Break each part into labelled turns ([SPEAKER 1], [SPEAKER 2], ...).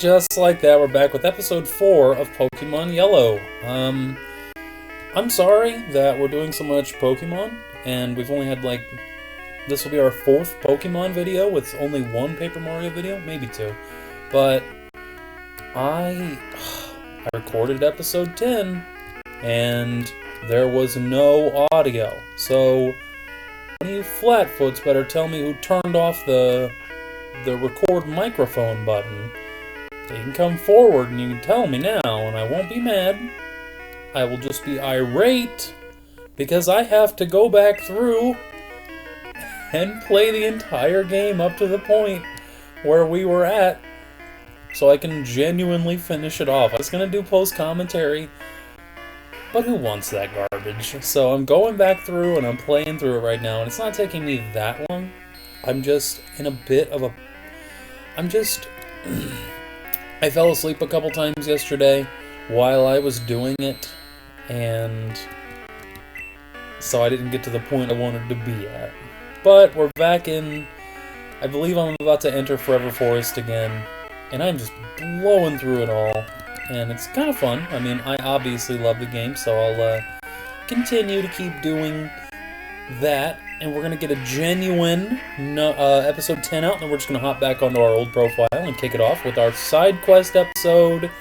[SPEAKER 1] Just like that, we're back with episode 4 of Pokemon Yellow. I'm sorry that we're doing so much Pokemon, and we've only had this will be our 4th Pokemon video with only 1 Paper Mario video, maybe 2. But I recorded episode 10, and there was no audio. So one of you flatfoots better tell me who turned off the record microphone button. You can come forward and you can tell me now, and I won't be mad. I will just be irate, because I have to go back through and play the entire game up to the point where we were at, so I can genuinely finish it off. I was going to do post-commentary, but who wants that garbage? So I'm going back through and I'm playing through it right now, and it's not taking me that long. I'm just in a bit of a... I fell asleep a couple times yesterday while I was doing it, and so I didn't get to the point I wanted to be at. But we're back in... I believe I'm about to enter Forever Forest again, and I'm just blowing through it all, and it's kind of fun. I mean, I obviously love the game, so I'll continue to keep doing that. And we're going to get a genuine episode 10 out, and then we're just going to hop back onto our old profile and kick it off with our side quest episode.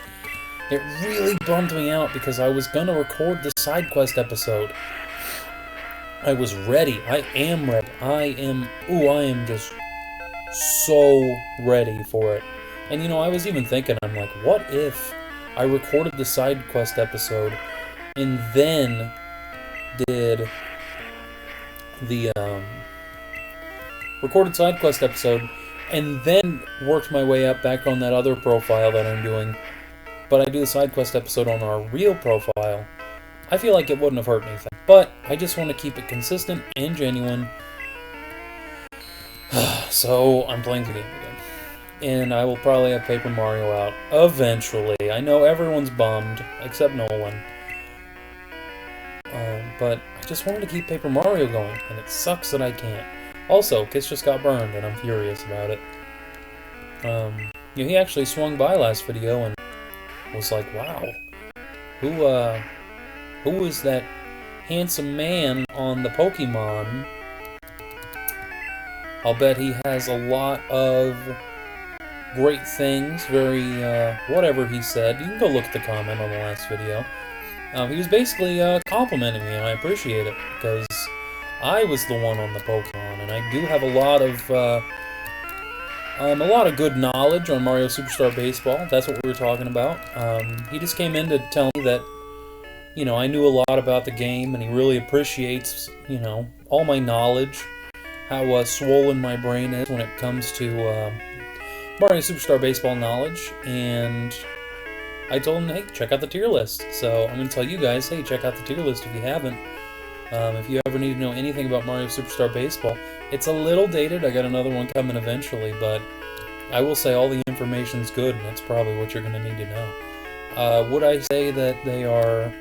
[SPEAKER 1] It really bummed me out because I was going to record the side quest episode. I was ready. I am ready. I am just so ready for it. And I was even thinking, I'm like, what if I recorded the side quest episode and then did the recorded side quest episode, and then worked my way up back on that other profile that I'm doing, but I do the side quest episode on our real profile. I feel like it wouldn't have hurt anything, but I just want to keep it consistent and genuine. So I'm playing the game again, and I will probably have Paper Mario out eventually. I know everyone's bummed except Nolan, but I just wanted to keep Paper Mario going, and it sucks that I can't. Also, Kiss just got burned, and I'm furious about it. He actually swung by last video and was like, wow, who is that handsome man on the Pokemon? I'll bet he has a lot of great things, whatever he said. You can go look at the comment on the last video. He was basically complimenting me, and I appreciate it, because I was the one on the Pokemon, and I do have a lot of good knowledge on Mario Superstar Baseball. That's what we were talking about. He just came in to tell me that, I knew a lot about the game, and he really appreciates, all my knowledge, how swollen my brain is when it comes to Mario Superstar Baseball knowledge, and I told him, hey, check out the tier list. So I'm going to tell you guys, hey, check out the tier list if you haven't. If you ever need to know anything about Mario Superstar Baseball, it's a little dated. I got another one coming eventually, but I will say all the information's good, and that's probably what you're going to need to know. Would I say that they are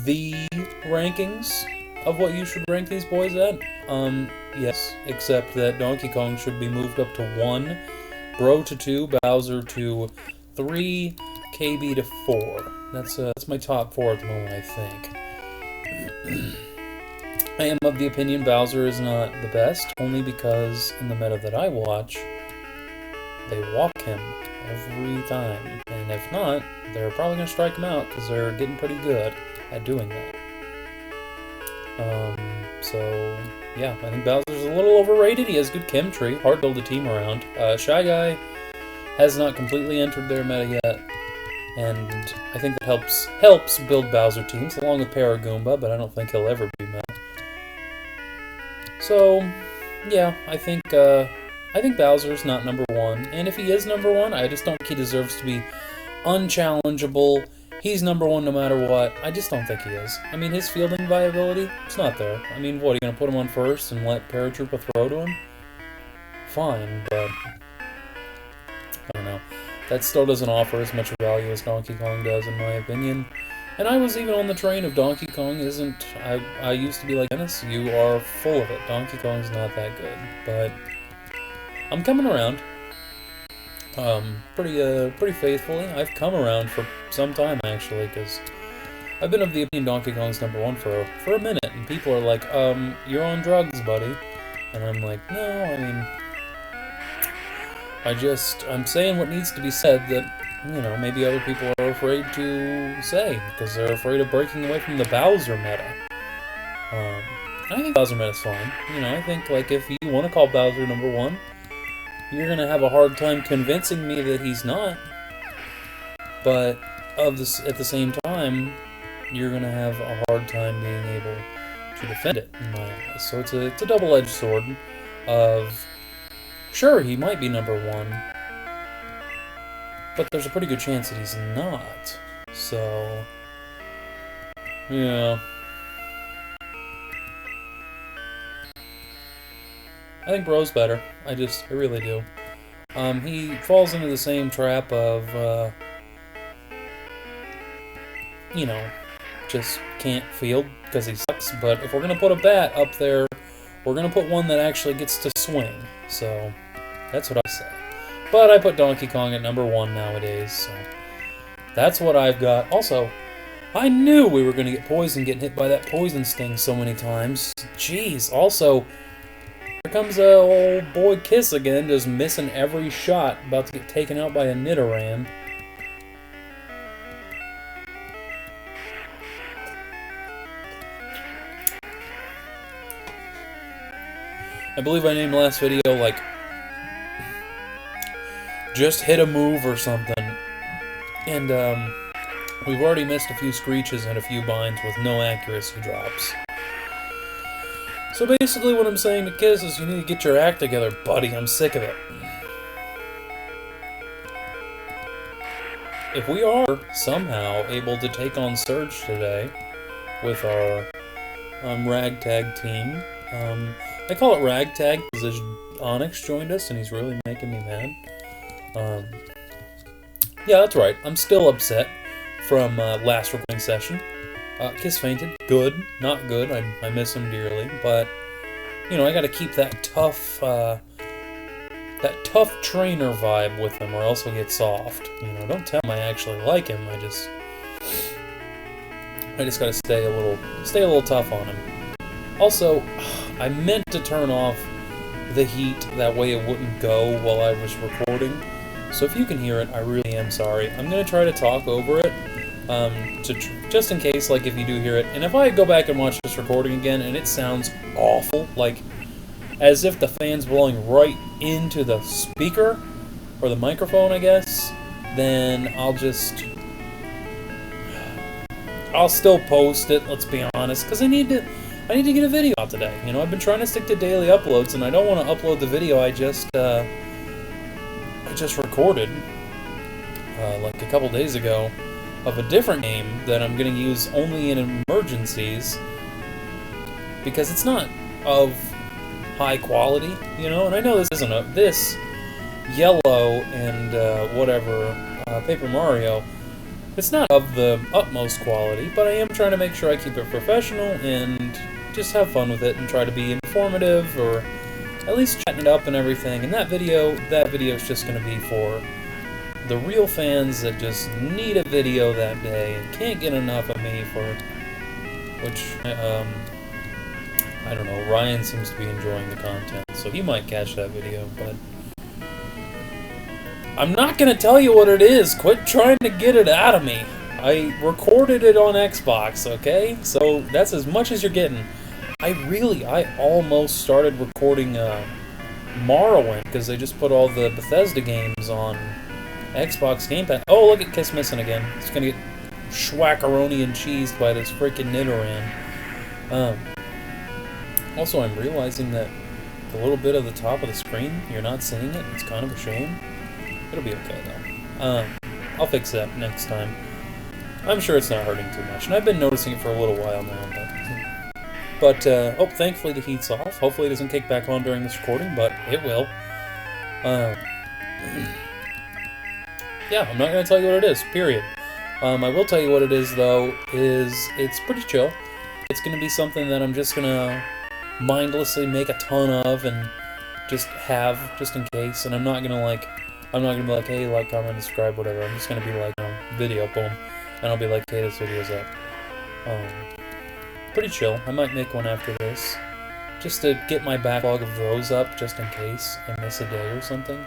[SPEAKER 1] the rankings of what you should rank these boys at? Yes, except that Donkey Kong should be moved up to 1, Bro to 2, Bowser to 3, KB to 4. That's my top 4 at the moment, I think. I am of the opinion Bowser is not the best, only because in the meta that I watch, they walk him every time. And if not, they're probably going to strike him out, because they're getting pretty good at doing that. So, yeah, I think Bowser's a little overrated. He has good chemistry, hard to build a team around. Shy Guy has not completely entered their meta yet, and I think that helps build Bowser teams, along with Paragoomba, but I don't think he'll ever be meta. So, yeah, I think Bowser's not number 1, and if he is number 1, I just don't think he deserves to be unchallengeable. He's number 1 no matter what. I just don't think he is. I mean, his fielding viability, it's not there. I mean, what, are you going to put him on first and let Paratroopa throw to him? Fine, but I don't know. That still doesn't offer as much value as Donkey Kong does, in my opinion. And I was even on the train of Donkey Kong isn't... I used to be like, Dennis, you are full of it. Donkey Kong's not that good. But I'm coming around. pretty faithfully. I've come around for some time, actually, because I've been of the opinion Donkey Kong's #1 for a minute, and people are like, you're on drugs, buddy. And I'm like, no, I mean, I'm saying what needs to be said that, maybe other people are afraid to say, because they're afraid of breaking away from the Bowser meta. I think Bowser meta's fine. I think, like, if you want to call Bowser #1, you're gonna have a hard time convincing me that he's not. But at the same time, you're gonna have a hard time being able to defend it, in my eyes. So it's a double-edged sword of, sure, he might be #1, but there's a pretty good chance that he's not. So, yeah. I think Bro's better. I really do. He falls into the same trap of, just can't field because he sucks. But if we're going to put a bat up there, we're going to put one that actually gets to swing. So, that's what I say. But I put Donkey Kong at #1 nowadays, so that's what I've got. Also, I knew we were going to get poisoned, getting hit by that poison sting so many times. Jeez, also, here comes old boy Kiss again, just missing every shot, about to get taken out by a Nidoran. I believe I named last video, like, just hit a move or something. And, we've already missed a few screeches and a few binds with no accuracy drops. So basically what I'm saying to Kiss is you need to get your act together, buddy. I'm sick of it. If we are somehow able to take on Surge today with our ragtag team, I call it ragtag because Onyx joined us and he's really making me mad. Yeah, that's right. I'm still upset from last recording session. Kiss fainted. Good. Not good. I miss him dearly. But, I gotta keep that tough trainer vibe with him or else he'll get soft. Don't tell him I actually like him. I just gotta stay a little tough on him. Also, I meant to turn off the heat, that way it wouldn't go while I was recording. So if you can hear it, I really am sorry. I'm gonna try to talk over it. Just in case, like, if you do hear it. And if I go back and watch this recording again and it sounds awful, like as if the fan's blowing right into the speaker, or the microphone, I guess, then I'll still post it, let's be honest, because I need to get a video out today. I've been trying to stick to daily uploads, and I don't want to upload the video I just recorded, like a couple days ago, of a different game that I'm going to use only in emergencies because it's not of high quality, and I know this isn't this Yellow and Paper Mario, it's not of the utmost quality, but I am trying to make sure I keep it professional and just have fun with it and try to be informative or at least chatting it up and everything. And that video is just going to be for the real fans that just need a video that day and can't get enough of me which, I don't know, Ryan seems to be enjoying the content, so he might catch that video, but I'm not going to tell you what it is. Quit trying to get it out of me. I recorded it on Xbox, okay? So that's as much as you're getting. I almost started recording Morrowind because they just put all the Bethesda games on Xbox Game Pass. Oh, look at Kiss missing again. It's gonna get schwackaroni and cheesed by this freaking Nidoran. Also, I'm realizing that the little bit of the top of the screen, you're not seeing it. It's kind of a shame. It'll be okay, though. I'll fix that next time. I'm sure it's not hurting too much. And I've been noticing it for a little while now. But thankfully the heat's off. Hopefully it doesn't kick back on during this recording, but it will. Yeah, I'm not going to tell you what it is, period. I will tell you what it is, though, it's pretty chill. It's going to be something that I'm just going to mindlessly make a ton of and just have, just in case. And I'm not going to, I'm not gonna be like, hey, like, comment, subscribe, whatever. I'm just gonna be like, video, boom, and I'll be like, hey, this video's up. Pretty chill. I might make one after this, just to get my backlog of those up, just in case I miss a day or something.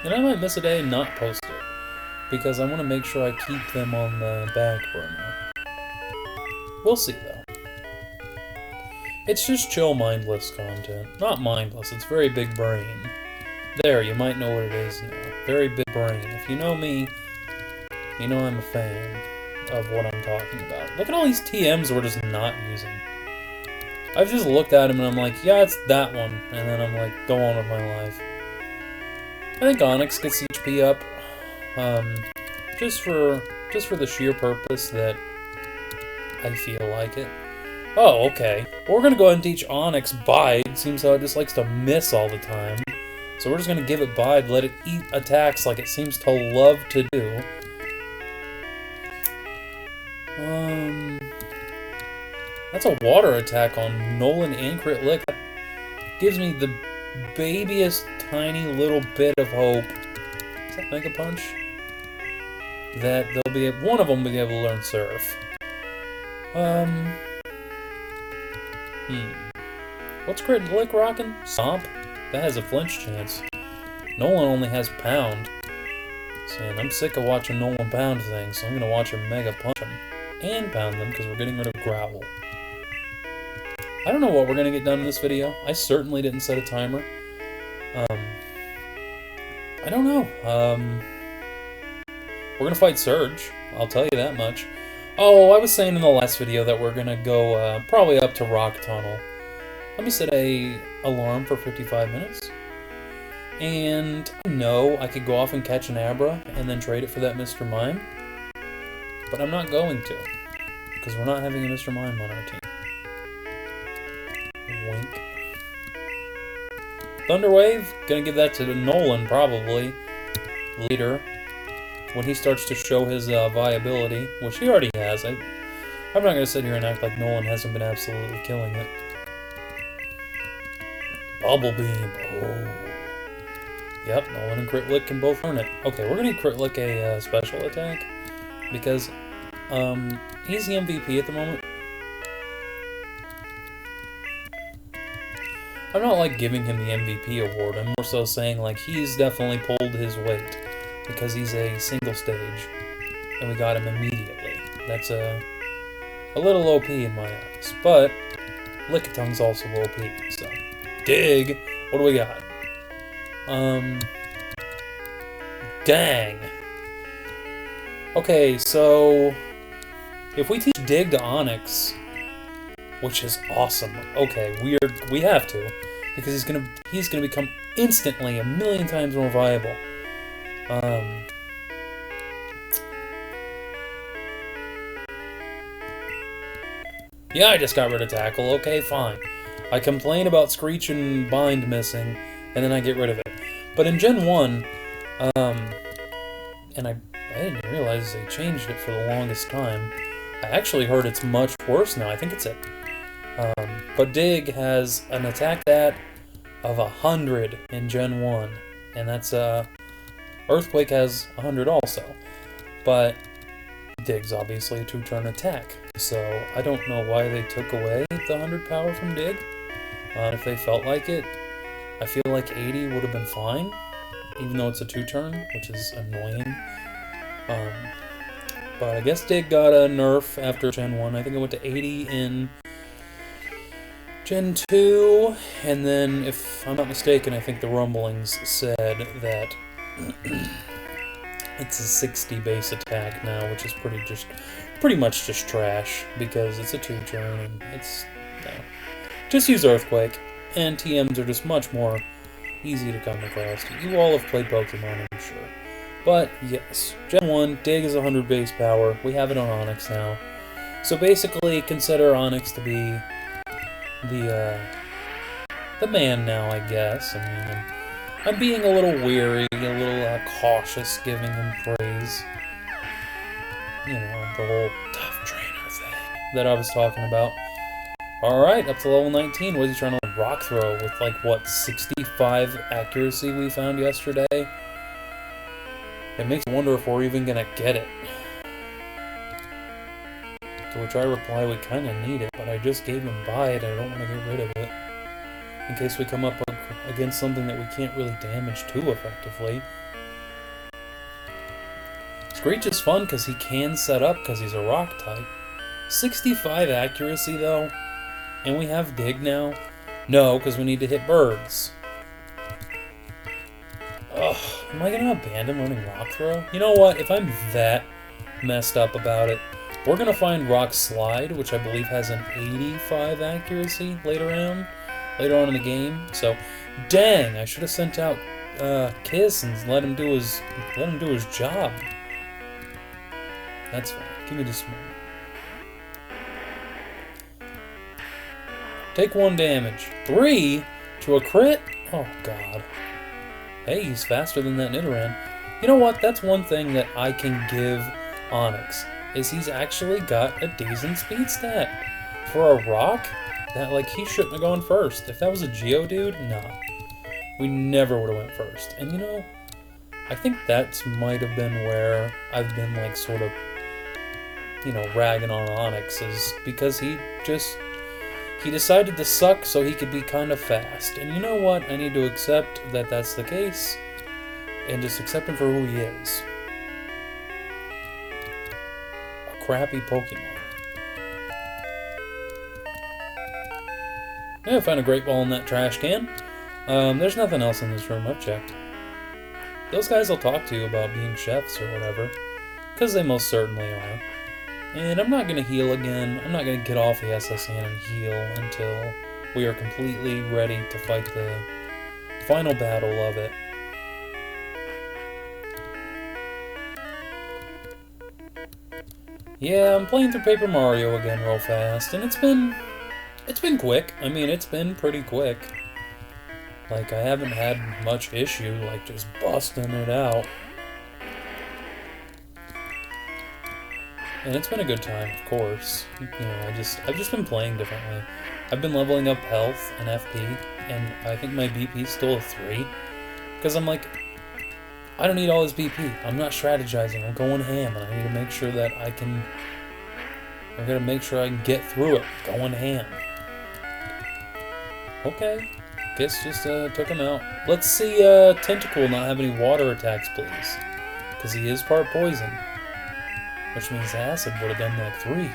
[SPEAKER 1] And I might miss a day and not post it, because I want to make sure I keep them on the back burner. We'll see, though. It's just chill, mindless content. Not mindless, it's very big brain. There, you might know what it is now. Very big brain. If you know me, you know I'm a fan of what I'm talking about. Look at all these TMs we're just not using. I've just looked at them and I'm like, yeah, it's that one. And then I'm like, go on with my life. I think Onyx gets HP up. Just for the sheer purpose that I feel like it. Oh, okay. Well, we're gonna go ahead and teach Onyx Bide. Seems how it just likes to miss all the time. So we're just gonna give it Bide, let it eat attacks like it seems to love to do. That's a water attack on Nolan and Crit Lick. That gives me the babyest tiny little bit of hope. Does that make a punch? That they'll be one of them will be able to learn Surf. What's Crit Lick rocking? Stomp? That has a flinch chance. Nolan only has Pound. And I'm sick of watching Nolan pound things, so I'm gonna watch him Mega punch them. And pound them, because we're getting rid of Growl. I don't know what we're gonna get done in this video. I certainly didn't set a timer. I don't know. We're gonna fight Surge. I'll tell you that much. Oh, I was saying in the last video that we're gonna go probably up to Rock Tunnel. Let me set a alarm for 55 minutes. And I know I could go off and catch an Abra and then trade it for that Mr. Mime. But I'm not going to. Because we're not having a Mr. Mime on our team. Wink. Thunderwave, gonna give that to Nolan probably. Later. When he starts to show his viability, which he already has. I'm not gonna sit here and act like Nolan hasn't been absolutely killing it. Bubble Beam. Oh. Yep, Nolan and Crit Lick can both learn it. Okay, we're gonna Crit Lick a special attack. Because he's the MVP at the moment. I'm not like giving him the MVP award. I'm more so saying like he's definitely pulled his weight. Because he's a single stage. And we got him immediately. That's a little OP in my eyes. But Lickitungue's also OP, so. Dig! What do we got? Dang. Okay, so if we teach Dig to Onyx, which is awesome. Okay, we have to, because he's gonna become instantly a million times more viable. Yeah, I just got rid of Tackle. Okay, fine. I complain about Screech and Bind missing, and then I get rid of it. But in Gen 1, and I didn't realize they changed it for the longest time. I actually heard it's much worse now. I think it's but Dig has an attack stat of 100 in Gen 1, and that's, Earthquake has 100 also, but Dig's obviously a 2-turn attack, so I don't know why they took away the 100 power from Dig. If they felt like it, I feel like 80 would have been fine, even though it's a 2-turn, which is annoying. But I guess Dig got a nerf after Gen 1. I think it went to 80 in Gen 2, and then, if I'm not mistaken, I think the rumblings said that it's a 60 base attack now, which is pretty much just trash, because it's a 2-turn, and it's, just use Earthquake, and TMs are just much more easy to come across. You all have played Pokemon, I'm sure. But, yes, Gen 1, Dig is 100 base power, we have it on Onyx now. So basically, consider Onyx to be the man now, I guess. I mean, I'm being a little weary, a little cautious giving him praise. You know, the whole tough trainer thing that I was talking about. Alright, up to level 19. What is he trying to learn? rock throw with like, what, 65 accuracy we found yesterday? It makes me wonder if we're even gonna get it. To which I reply, we kinda need it, but I just gave him buy it and I don't want to get rid of it. In case we come up against something that we can't really damage too effectively. Screech is fun because he can set up because he's a rock type. 65 accuracy though, and we have dig now? No, because we need to hit birds. Ugh, am I going to abandon learning rock throw? You know what, if I'm that messed up about it, we're going to find rock slide, which I believe has an 85 accuracy later on in the game. So, dang, I should have sent out Kiss and let him do his job. That's fine. Give me just a moment. Take 1 damage. 3 to a crit? Oh, God. Hey, he's faster than that Nidoran. You know what? That's one thing that I can give Onyx, is he's actually got a decent speed stat. For a rock, that, like, he shouldn't have gone first. If that was a Geodude, nah. We never would have went first. And, you know, I think that might have been where I've been, like, sort of, you know, ragging on Onyx, is because he decided to suck so he could be kind of fast. And you know what? I need to accept that that's the case, and just accept him for who he is. A crappy Pokemon. Yeah, I found a Great Ball in that trash can. There's nothing else in this room. I've checked. Those guys will talk to you about being chefs or whatever, because they most certainly are. And I'm not going to heal again. I'm not going to get off the SSN and heal until we are completely ready to fight the final battle of it. Yeah, I'm playing through Paper Mario again real fast, and it's been quick. I mean, it's been pretty quick. Like, I haven't had much issue, like, just busting it out. And it's been a good time, of course. You know, I've just been playing differently. I've been leveling up health and FP, and I think my BP's still a 3. Because I'm like, I don't need all this BP. I'm not strategizing. I'm going ham, and I need to make sure that I can... I've got to make sure I can get through it, going ham. Okay. Guess just took him out. Let's see Tentacool not have any water attacks, please. Because he is part poison. Which means acid would have done like 3.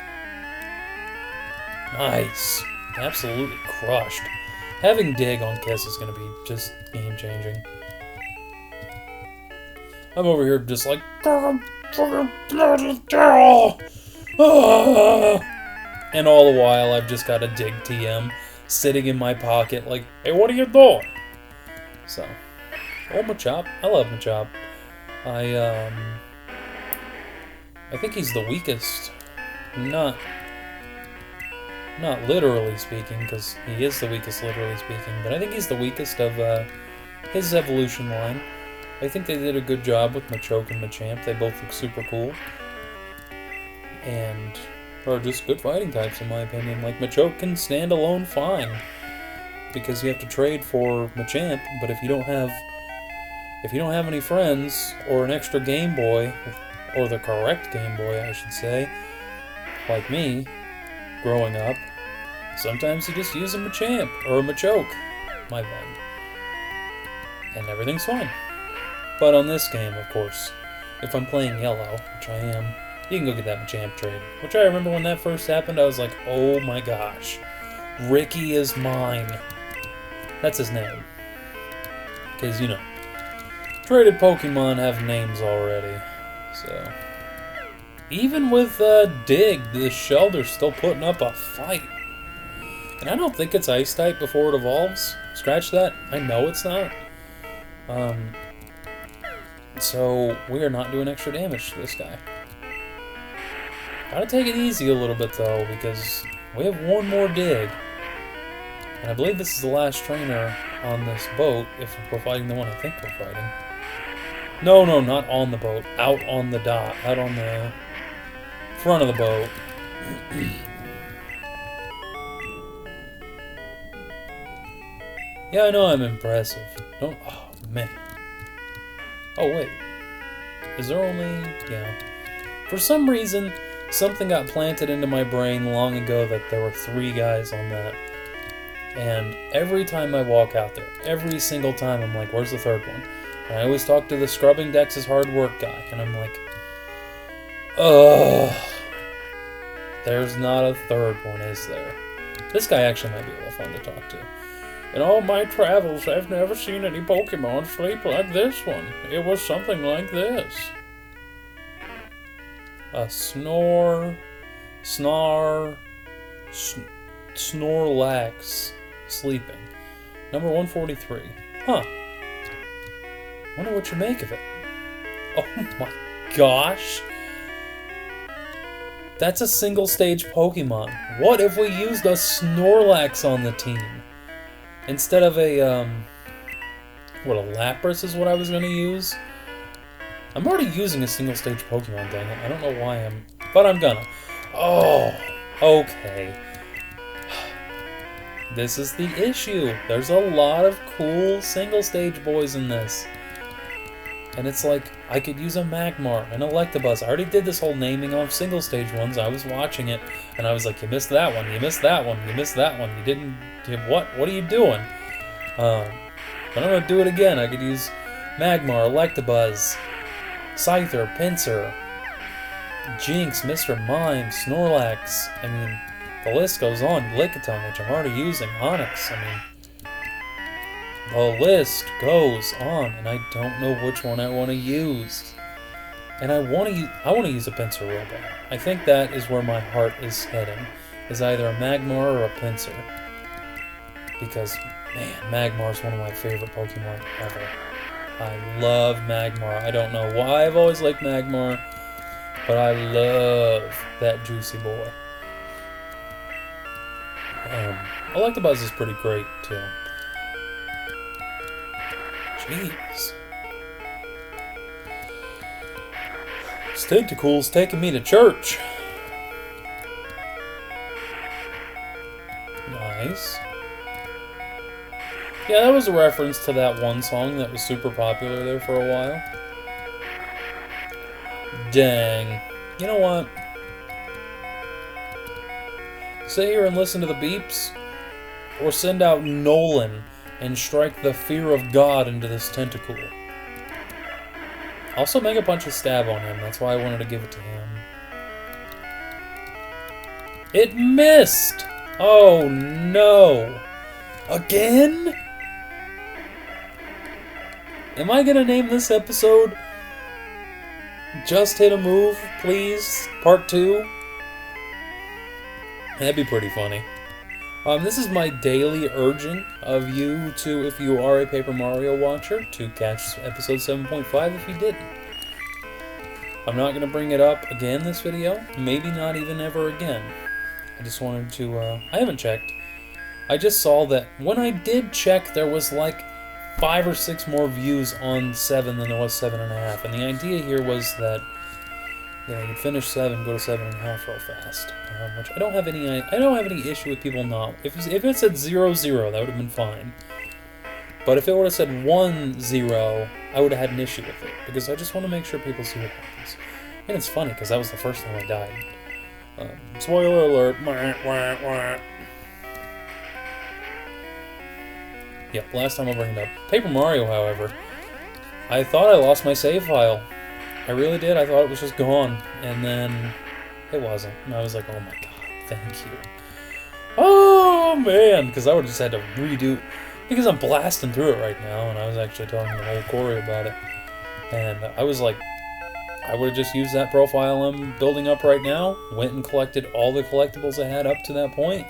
[SPEAKER 1] Nice. Absolutely crushed. Having dig on Kiss is going to be just game-changing. I'm over here just like... And all the while, I've just got a dig TM sitting in my pocket like, hey, what are you doing? So, oh, Machop. I love Machop. I think he's the weakest. Not literally speaking, because he is the weakest literally speaking, but I think he's the weakest of his evolution line. I think they did a good job with Machoke and Machamp. They both look super cool. And are just good fighting types, in my opinion. Like, Machoke can stand alone fine, because you have to trade for Machamp, but if you don't have any friends, or an extra Game Boy, or the correct Game Boy, I should say, like me, growing up, sometimes you just use a Machamp, or a Machoke, my bad, and everything's fine. But on this game, of course, if I'm playing yellow, which I am, you can go get that Machamp trade. Which I remember when that first happened, I was like, oh my gosh, Ricky is mine. That's his name. Because, you know, traded Pokemon have names already. So, even with Dig, the Shelter's still putting up a fight. And I don't think it's Ice-type before it evolves. Scratch that. I know it's not. So, we are not doing extra damage to this guy. Gotta take it easy a little bit, though, because we have one more Dig. And I believe this is the last trainer on this boat, if we're fighting the one I think we're fighting. No, not on the boat. Out on the dock. Out on the front of the boat. Yeah, I know I'm impressive. Don't... Oh, man. Oh, wait. Is there only... Yeah. For some reason, something got planted into my brain long ago that there were 3 guys on that. And every time I walk out there, every single time, I'm like, where's the 3rd one? And I always talk to the Scrubbing Decks is Hard Work guy, and I'm like, ugh. There's not a 3rd one, is there? This guy actually might be a little fun to talk to. In all my travels, I've never seen any Pokemon sleep like this one. It was something like this. A Snorlax sleeping. Number 143. Huh. Wonder what you make of it. Oh my gosh. That's a single stage Pokemon. What if we used a Snorlax on the team? Instead of a, what, a Lapras is what I was going to use? I'm already using a single stage Pokemon, dang it. I don't know why but I'm gonna. Oh, okay. This is the issue. There's a lot of cool single stage boys in this. And it's like, I could use a Magmar, an Electabuzz. I already did this whole naming of single stage ones. I was watching it, and I was like, you missed that one, you missed that one, you missed that one. You didn't... What? What are you doing? But I'm going to do it again. I could use Magmar, Electabuzz, Scyther, Pinsir, Jinx, Mr. Mime, Snorlax. I mean, the list goes on. Lickitung, which I'm already using. Onix, I mean... The list goes on, and I don't know which one I want to use. And I want to use a Pinsir real bad. I think that is where my heart is heading, is either a Magmar or a Pinsir. Because, man, Magmar is one of my favorite Pokemon ever. I love Magmar. I don't know why I've always liked Magmar, but I love that juicy boy. Electabuzz is pretty great, too. Jeez. This Tentacle's taking me to church. Nice. Yeah, that was a reference to that one song that was super popular there for a while. Dang. You know what? Sit here and listen to the beeps, or send out Nolan and strike the fear of God into this tentacle. Also, Mega Punch a stab on him. That's why I wanted to give it to him. It missed! Oh no! Again? Am I gonna name this episode Just Hit a Move, Please? Part 2? That'd be pretty funny. This is my daily urging of you to, if you are a Paper Mario watcher, to catch episode 7.5 if you didn't. I'm not going to bring it up again this video, maybe not even ever again. I just wanted to, I haven't checked. I just saw that when I did check, there was like 5 or 6 more views on 7 than there was 7.5, and the idea here was that, you know, you could finish 7, go to 7.5 real fast. Which I don't have any issue with people not. If it said 0-0, that would have been fine. But if it would have said 1-0, I would have had an issue with it, because I just want to make sure people see what happens. And it's funny because that was the first time I died. Spoiler alert. Yep, last time I'll bring it up. Paper Mario, however, I thought I lost my save file. I really did. I thought it was just gone, and then it wasn't. And I was like, oh my god, thank you. Oh man, because I would have just had to redo, because I'm blasting through it right now, and I was actually talking to old Corey about it. And I was like, I would have just used that profile I'm building up right now, went and collected all the collectibles I had up to that point,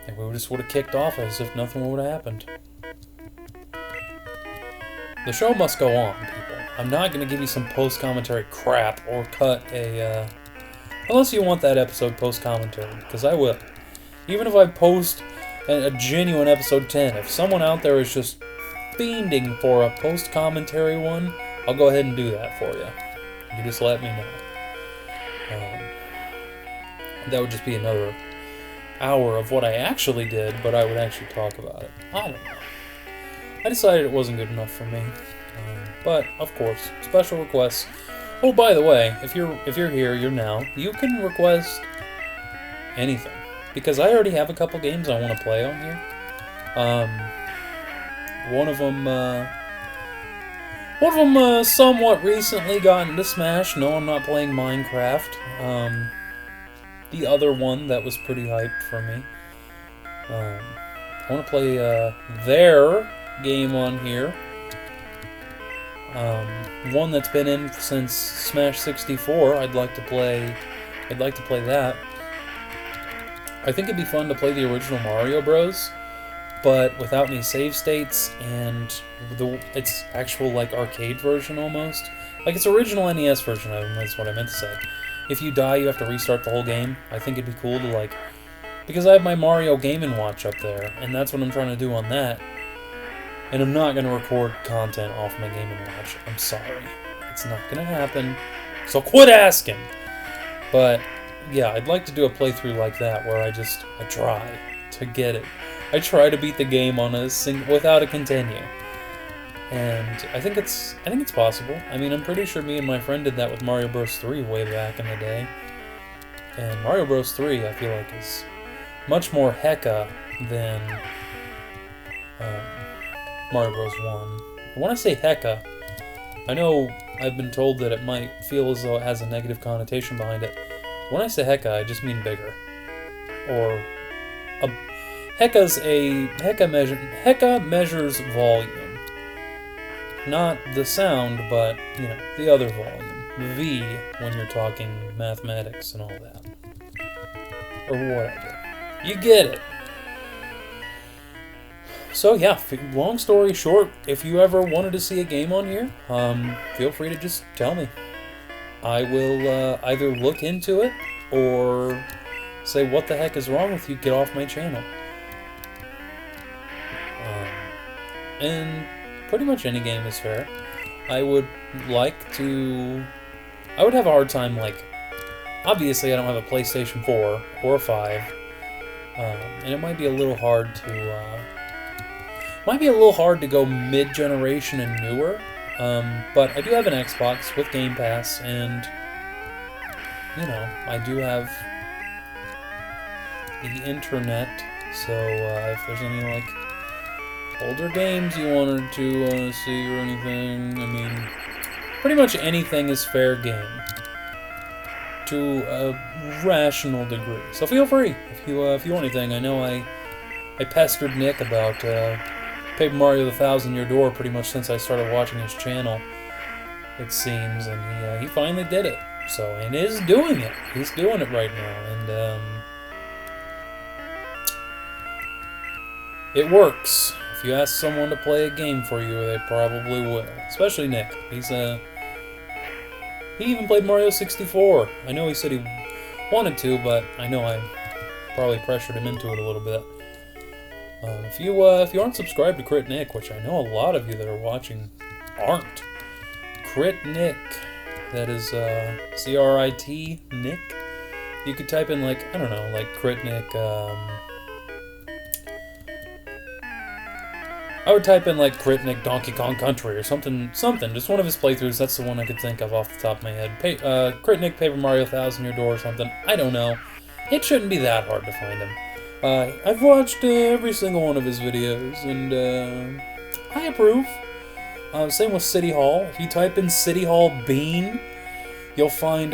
[SPEAKER 1] and we just would have kicked off as if nothing would have happened. The show must go on, people. I'm not going to give you some post-commentary crap or cut a, unless you want that episode post-commentary, because I will. Even if I post a genuine episode 10, if someone out there is just fiending for a post-commentary one, I'll go ahead and do that for you. You just let me know. That would just be another hour of what I actually did, but I would actually talk about it. I don't know. I decided it wasn't good enough for me. But, of course, special requests. Oh, by the way, if you're here, you're now, you can request anything. Because I already have a couple games I want to play on here. One of them somewhat recently got into Smash. No, I'm not playing Minecraft. The other one that was pretty hyped for me. I want to play their game on here. One that's been in since Smash 64. I'd like to play that. I think it'd be fun to play the original Mario Bros, but without any save states, and its actual like arcade version almost. Like its original NES version of them, that's what I meant to say. If you die, you have to restart the whole game. I think it'd be cool to like, because I have my Mario Game & Watch up there, and that's what I'm trying to do on that. And I'm not going to record content off my Game & Watch. I'm sorry. It's not going to happen. So quit asking! But, yeah, I'd like to do a playthrough like that, where I try to get it. I try to beat the game on without a continue. And I think it's possible. I mean, I'm pretty sure me and my friend did that with Mario Bros. 3 way back in the day. And Mario Bros. 3, I feel like, is much more hecka than Mario Bros. 1. When I say hecka, I know I've been told that it might feel as though it has a negative connotation behind it. When I say hecka, I just mean bigger. Or hecka measures volume. Not the sound, but, you know, the other volume. V, when you're talking mathematics and all that. Or whatever. You get it. So yeah, long story short, if you ever wanted to see a game on here, feel free to just tell me. I will either look into it, or say, what the heck is wrong with you, get off my channel. And pretty much any game is fair. I would have a hard time, like, obviously I don't have a PlayStation 4 or a 5, and it might be a little hard to go mid-generation and newer, but I do have an Xbox with Game Pass, and, you know, I do have the internet, so if there's any, like, older games you wanted to see or anything, I mean, pretty much anything is fair game, to a rational degree, so feel free, if you want anything. I know I pestered Nick about Paper Mario: The Thousand-Year Door pretty much since I started watching his channel, it seems, and he finally did it. So, and is doing it. He's doing it right now, and it works. If you ask someone to play a game for you, they probably will. Especially Nick. He even played Mario 64. I know he said he wanted to, but I know I probably pressured him into it a little bit. If you aren't subscribed to Crit Nick, which I know a lot of you that are watching aren't, Crit Nick, that is C-R-I-T Nick. You could type in, like, I don't know, like Crit Nick. I would type in, like, Crit Nick Donkey Kong Country or something. Just one of his playthroughs. That's the one I could think of off the top of my head. Crit Nick Paper Mario 1000-Year Door or something. I don't know. It shouldn't be that hard to find him. I've watched every single one of his videos, and I approve. Same with City Hall. If you type in City Hall Bean, you'll find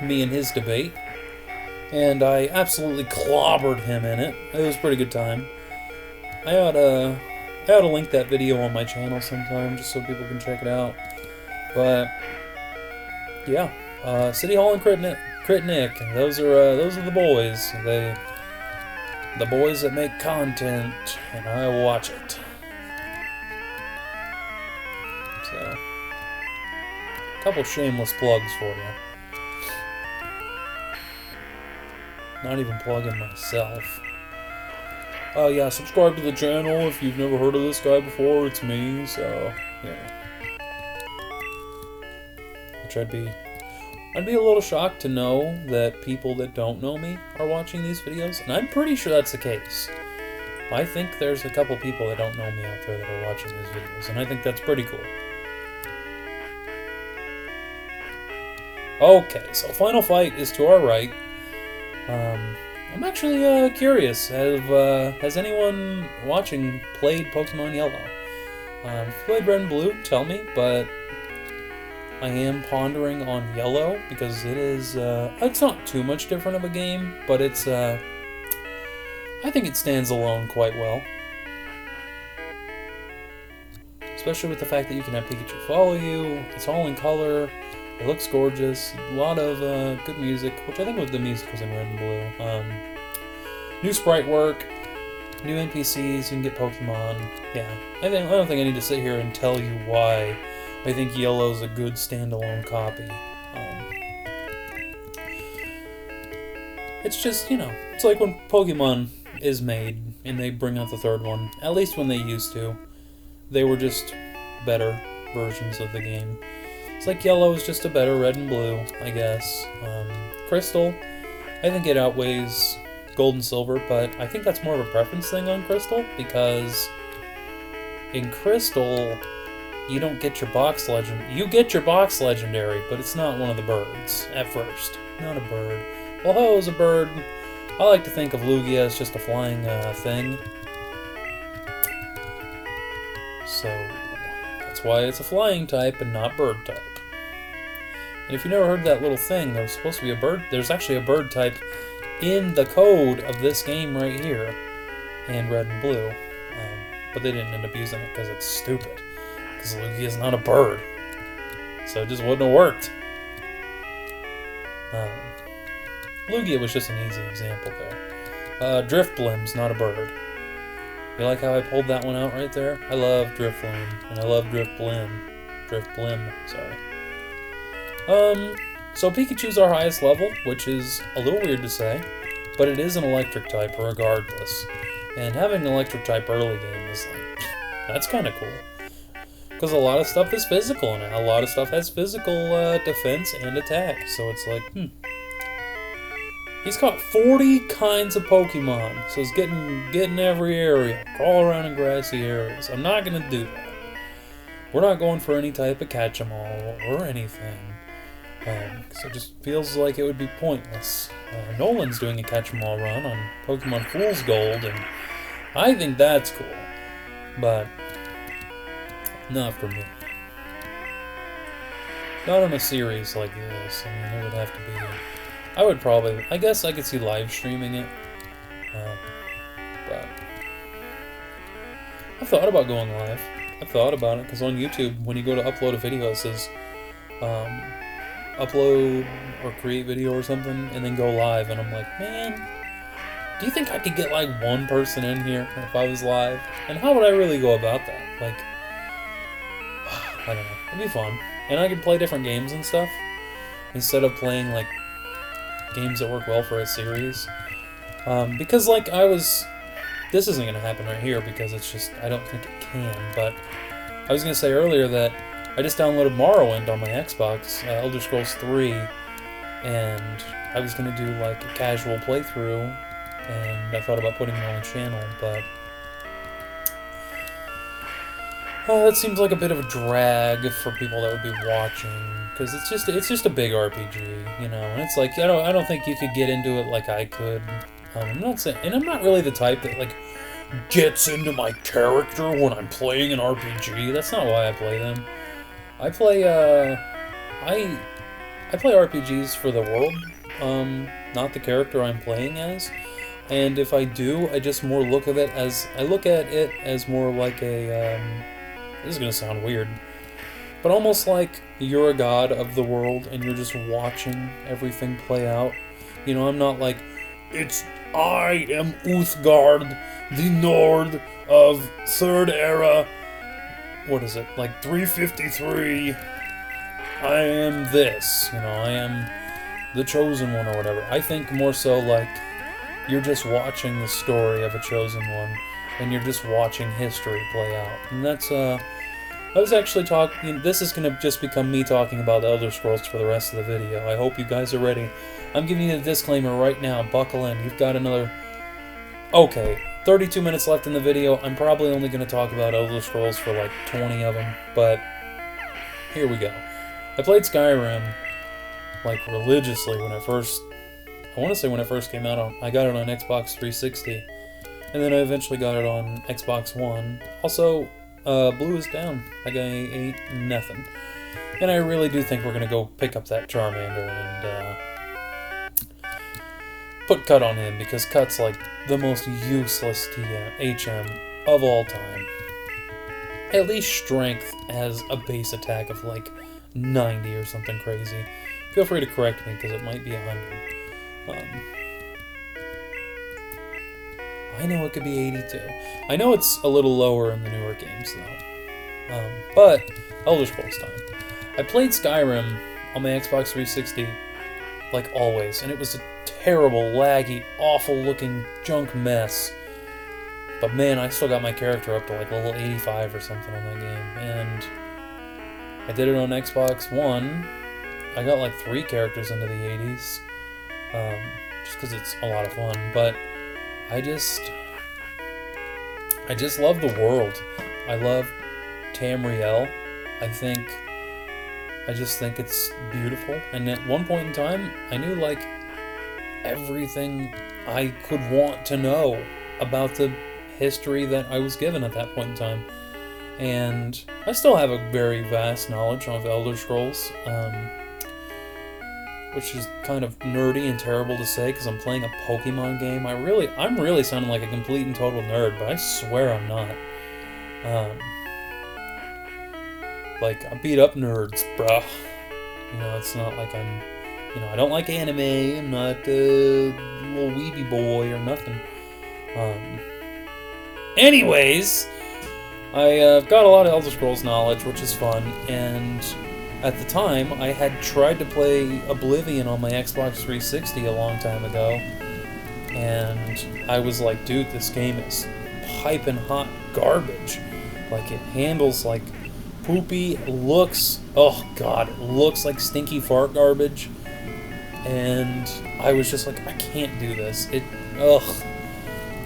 [SPEAKER 1] me and his debate. And I absolutely clobbered him in it. It was a pretty good time. I ought to link that video on my channel sometime, just so people can check it out. But yeah, City Hall and Crit Nick, those are the boys. The boys that make content, and I watch it. So, a couple shameless plugs for you. Not even plugging myself. Oh yeah, subscribe to the channel if you've never heard of this guy before. It's me, so yeah. Which I'd be I'd be a little shocked to know that people that don't know me are watching these videos, and I'm pretty sure that's the case. I think there's a couple people that don't know me out there that are watching these videos, and I think that's pretty cool. Okay, so final fight is to our right. I'm actually curious. Has anyone watching played Pokemon Yellow? If you played Red and Blue, tell me, but I am pondering on Yellow because it is, it's not too much different of a game, but it's, I think it stands alone quite well. Especially with the fact that you can have Pikachu follow you, it's all in color, it looks gorgeous, a lot of good music, which I think was the music was in Red and Blue. New sprite work, new NPCs, you can get Pokemon, yeah. I don't think I need to sit here and tell you why I think Yellow's a good standalone copy. It's just, you know, it's like when Pokemon is made and they bring out the third one, at least when they used to, they were just better versions of the game. It's like Yellow is just a better Red and Blue, I guess. Crystal, I think it outweighs Gold and Silver, but I think that's more of a preference thing on Crystal, because in Crystal, you don't get your box legend. You get your box legendary, but it's not one of the birds at first. Not a bird. Well, ho is a bird. I like to think of Lugia as just a flying thing. So that's why it's a flying type and not bird type. And if you never heard that little thing, there was supposed to be a bird. There's actually a bird type in the code of this game right here, and Red and Blue. But they didn't end up using it because it's stupid. Because Lugia is not a bird. So it just wouldn't have worked. Lugia was just an easy example there. Driftblim's not a bird. You like how I pulled that one out right there? I love Drifloon, and I love Driftblim. Driftblim, sorry. So Pikachu's our highest level, which is a little weird to say, but it is an electric type regardless. And having an electric type early game is like, that's kind of cool. Because a lot of stuff is physical now. A lot of stuff has physical defense and attack. So it's like, He's caught 40 kinds of Pokemon. So he's getting every area. Crawl around in grassy areas. I'm not going to do that. We're not going for any type of catch-em-all or anything. So it just feels like it would be pointless. Nolan's doing a catch-em-all run on Pokemon Fool's Gold, and I think that's cool. But not for me. Not on a series like this. I mean, it would have to be... I would probably... I guess I could see live streaming it. But... I've thought about going live. I've thought about it, because on YouTube, when you go to upload a video, it says... upload or create video or something, and then go live, and I'm like, man... Do you think I could get, like, one person in here if I was live? And how would I really go about that? Like... I don't know. It'd be fun. And I could play different games and stuff, instead of playing, like, games that work well for a series. Because, like, this isn't going to happen right here, because it's just, I don't think it can, but I was going to say earlier that I just downloaded Morrowind on my Xbox, Elder Scrolls 3, and I was going to do, like, a casual playthrough, and I thought about putting it on the channel, but... that seems like a bit of a drag for people that would be watching, because it's just a big RPG, you know. And it's like I don't think you could get into it like I could. I'm not saying, and I'm not really the type that like gets into my character when I'm playing an RPG. That's not why I play them. I play I play RPGs for the world, not the character I'm playing as. And if I do, I just more look at it as more like a this is going to sound weird, but almost like you're a god of the world and you're just watching everything play out. You know, I'm not like, I am Uthgard, the Nord of 3rd era, what is it, like 353, I am this, you know, I am the chosen one or whatever. I think more so like, you're just watching the story of a chosen one, and you're just watching history play out. And I was actually talking... This is going to just become me talking about the Elder Scrolls for the rest of the video. I hope you guys are ready. I'm giving you the disclaimer right now. Buckle in. You've got another... Okay, 32 minutes left in the video. I'm probably only going to talk about Elder Scrolls for like 20 of them, but here we go. I played Skyrim like religiously when I first... I want to say when it first came out. I got it on Xbox 360, and then I eventually got it on Xbox One. Also, Blue is down. That guy ain't nothing. And I really do think we're going to go pick up that Charmander and put Cut on him, because Cut's like the most useless HM of all time. At least Strength has a base attack of like 90 or something crazy. Feel free to correct me, because it might be 100. I know it could be 82. I know it's a little lower in the newer games, though. But, Elder Scrolls time. I played Skyrim on my Xbox 360, like always, and it was a terrible, laggy, awful-looking junk mess. But man, I still got my character up to like level 85 or something on that game, and I did it on Xbox One. I got like 3 characters into the 80s. Just because it's a lot of fun, but I just love the world. I love Tamriel. I just think it's beautiful, and at one point in time, I knew like everything I could want to know about the history that I was given at that point in time, and I still have a very vast knowledge of Elder Scrolls, which is kind of nerdy and terrible to say because I'm playing a Pokemon game. I'm really sounding like a complete and total nerd, but I swear I'm not. Like, I beat up nerds, bruh. You know, it's not like I'm... You know, I don't like anime. I'm not a little weeby boy or nothing. Anyways, I got a lot of Elder Scrolls knowledge, which is fun, and... At the time, I had tried to play Oblivion on my Xbox 360 a long time ago, and I was like, dude, this game is piping hot garbage. Like, it handles like poopy, looks, oh god, it looks like stinky fart garbage, and I was just like, I can't do this.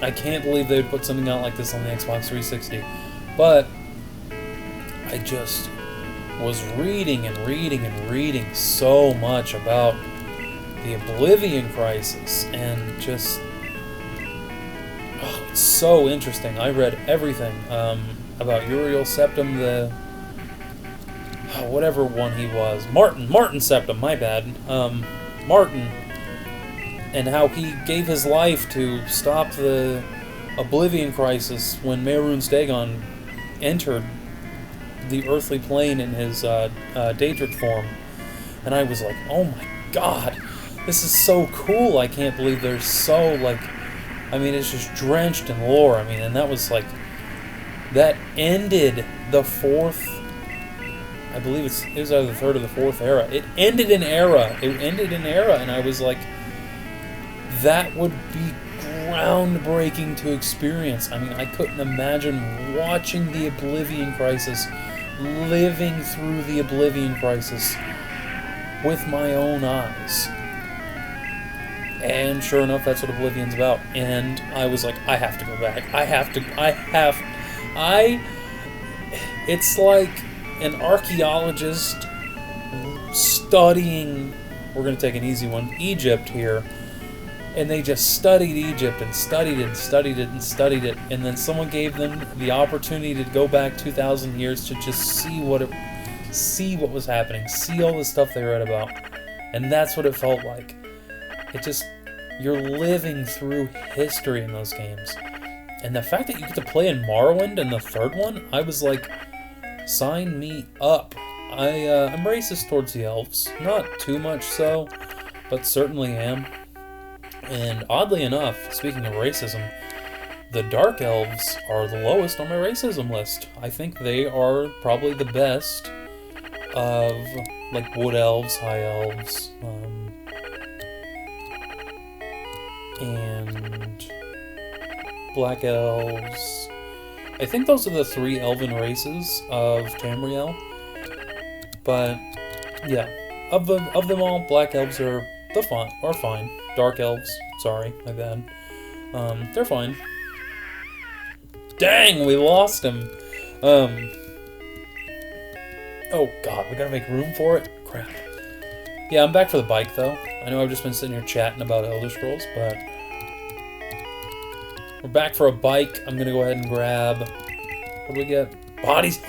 [SPEAKER 1] I can't believe they would put something out like this on the Xbox 360, but I just... was reading and reading and reading so much about the Oblivion Crisis, and just... Oh, it's so interesting. I read everything about Uriel Septim, the... whatever one he was. Martin Septim, my bad. Martin, and how he gave his life to stop the Oblivion Crisis when Mehrunes Dagon entered the earthly plane in his Daedric form, and I was like, oh my god, this is so cool. I can't believe there's so, like, I mean, it's just drenched in lore. I mean, and that was like, that ended the 4th, I believe it was either the 3rd or the 4th era. It ended an era, and I was like, that would be groundbreaking to experience. I mean, I couldn't imagine watching the Oblivion Crisis, living through the Oblivion Crisis with my own eyes. And sure enough, that's what Oblivion's about. And I was like, I have to go back. It's like an archaeologist studying, we're going to take an easy one, Egypt here. And they just studied Egypt and studied it and studied it and studied it, and then someone gave them the opportunity to go back 2,000 years to just see what was happening, see all the stuff they read about, and that's what it felt like. It just, you're living through history in those games, and the fact that you get to play in Morrowind in the 3rd one, I was like, sign me up. I'm racist towards the elves, not too much so, but certainly am. And oddly enough, speaking of racism, the Dark Elves are the lowest on my racism list. I think they are probably the best of, like, Wood Elves, High Elves, and Black Elves, I think those are the 3 elven races of Tamriel. But yeah, of them all, black elves are fine. Dark elves, sorry, my bad. They're fine. Dang, we lost him. Oh god, we gotta make room for it. Crap. Yeah, I'm back for the bike though. I know I've just been sitting here chatting about Elder Scrolls, but we're back for a bike. I'm gonna go ahead and grab. What do we get? Bodies.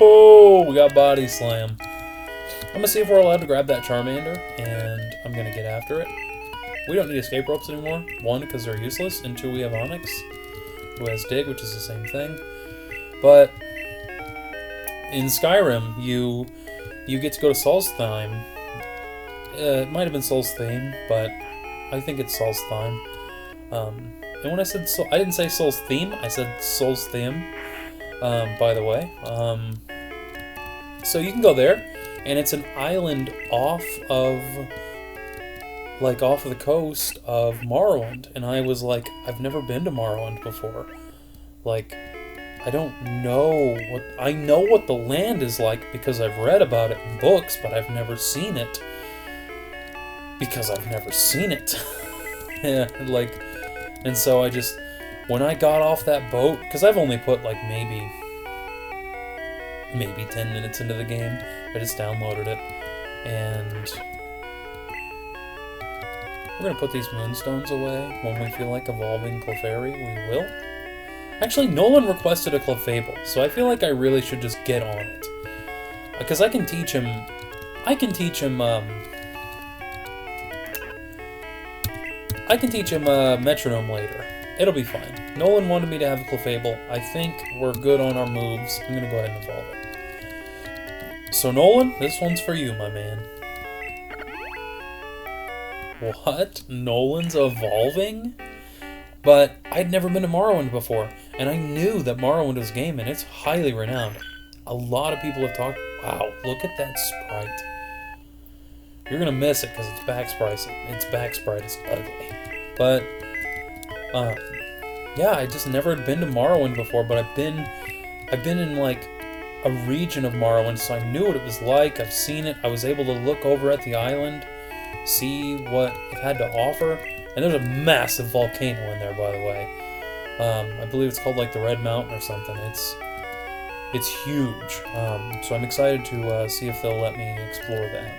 [SPEAKER 1] Oh, we got body slam. I'm gonna see if we're allowed to grab that Charmander, and I'm gonna get after it. We don't need escape ropes anymore. 1, because they're useless, and 2, we have Onyx, who has Dig, which is the same thing. But in Skyrim, you get to go to Solstheim. It might have been Solstheim, but I think it's Solstheim. And when I said I didn't say Solstheim, I said Solstheim. By the way, so you can go there, and it's an island off of the coast of Morrowind, and I was like, I've never been to Morrowind before. Like, I don't know I know what the land is like because I've read about it in books, but I've never seen it because I've never seen it. Yeah, like, and so I just, when I got off that boat, because I've only put like maybe 10 minutes into the game, I just downloaded it, and we're going to put these moonstones away. When we feel like evolving Clefairy, we will. Actually, Nolan requested a Clefable, so I feel like I really should just get on it. Because I can teach him Metronome later. It'll be fine. Nolan wanted me to have a Clefable. I think we're good on our moves. I'm going to go ahead and evolve it. So Nolan, this one's for you, my man. What? Nolan's evolving? But I'd never been to Morrowind before, and I knew that Morrowind was game, and it's highly renowned. A lot of people have talked... Wow, look at that sprite. You're gonna miss it because its back sprite is ugly. But, yeah, I just never had been to Morrowind before, but I've been in, like, a region of Morrowind, so I knew what it was like. I've seen it. I was able to look over at the island, see what it had to offer. And there's a massive volcano in there, by the way. I believe it's called, like, the Red Mountain or something. It's huge. So I'm excited to see if they'll let me explore that.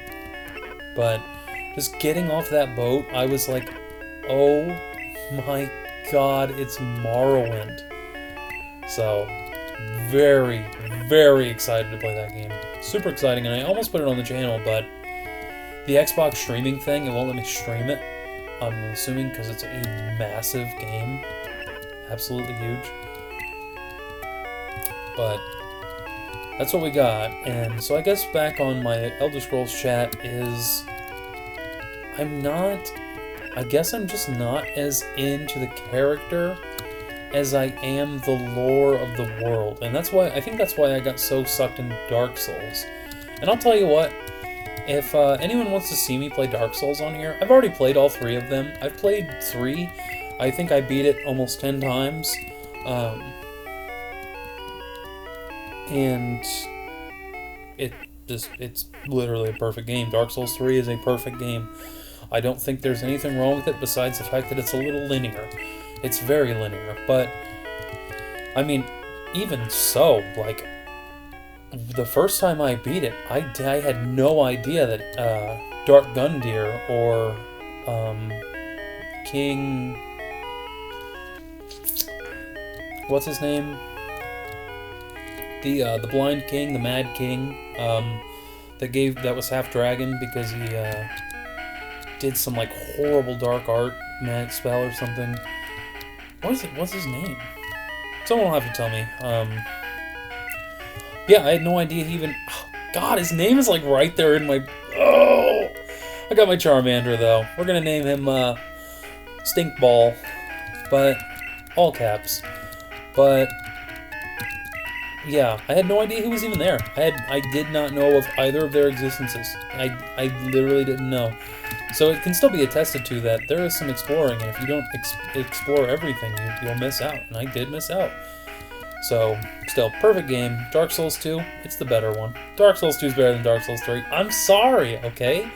[SPEAKER 1] But just getting off that boat, I was like, oh my god, it's Morrowind. So, very, very excited to play that game. Super exciting, and I almost put it on the channel, but the Xbox streaming thing, it won't let me stream it. I'm assuming because it's a massive game. Absolutely huge. But that's what we got. And so I guess back on my Elder Scrolls chat is... I guess I'm just not as into the character as I am the lore of the world. And that's why, I think that's why I got so sucked into Dark Souls. And I'll tell you what, if anyone wants to see me play Dark Souls on here, I've already played all 3 of them. I've played 3. I think I beat it almost 10 times. And it's literally a perfect game. Dark Souls 3 is a perfect game. I don't think there's anything wrong with it besides the fact that it's a little linear. It's very linear, but I mean, even so, like, the first time I beat it, I had no idea that Dark Gundyr or King... What's his name? The Blind King, the Mad King, that was half dragon because he did some like horrible dark art magic spell or something. What's his name? Someone will have to tell me. Yeah, I had no idea he even... Oh, God, his name is like right there in my... Oh! I got my Charmander though. We're gonna name him Stinkball. But... all caps. But... yeah, I had no idea he was even there. I did not know of either of their existences. I literally didn't know. So it can still be attested to that there is some exploring, and if you don't explore everything, you'll miss out. And I did miss out. So, still, perfect game. Dark Souls 2, it's the better one. Dark Souls 2 is better than Dark Souls 3. I'm sorry, okay?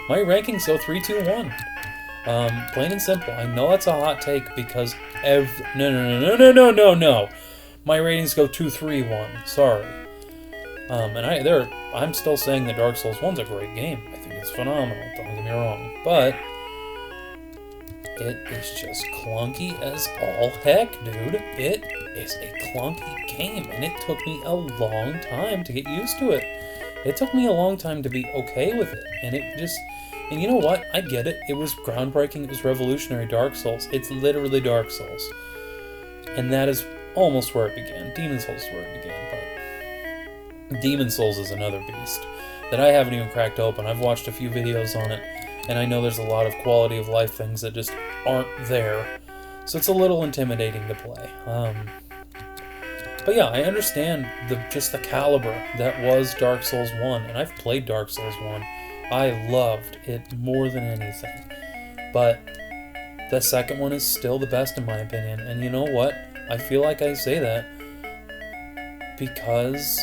[SPEAKER 1] My rankings go 3, 2, 1. Plain and simple. I know that's a hot take because no. My ratings go 2, 3, 1. Sorry. And I'm still saying that Dark Souls 1's a great game. I think it's phenomenal. Don't get me wrong. But it is just clunky as all heck, dude. It is a clunky game, and it took me a long time to get used to it. It took me a long time to be okay with it, and you know what? I get it. It was groundbreaking. It was revolutionary. Dark Souls. It's literally Dark Souls, and that is almost where it began. Demon Souls is where it began, but Demon Souls is another beast that I haven't even cracked open. I've watched a few videos on it, and I know there's a lot of quality of life things that just aren't there. So it's a little intimidating to play. But yeah, I understand just the caliber that was Dark Souls 1, and I've played Dark Souls 1. I loved it more than anything. But the second one is still the best in my opinion, and you know what? I feel like I say that because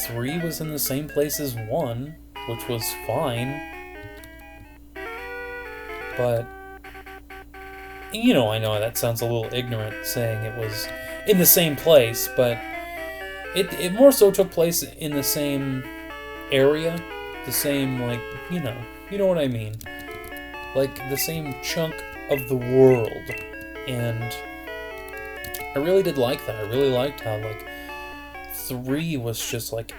[SPEAKER 1] 3 was in the same place as 1, which was fine. But, you know, I know that sounds a little ignorant saying it was in the same place, but it more so took place in the same area, the same, like, you know what I mean. Like, the same chunk of the world, and I really did like that. I really liked how, like, 3 was just, like,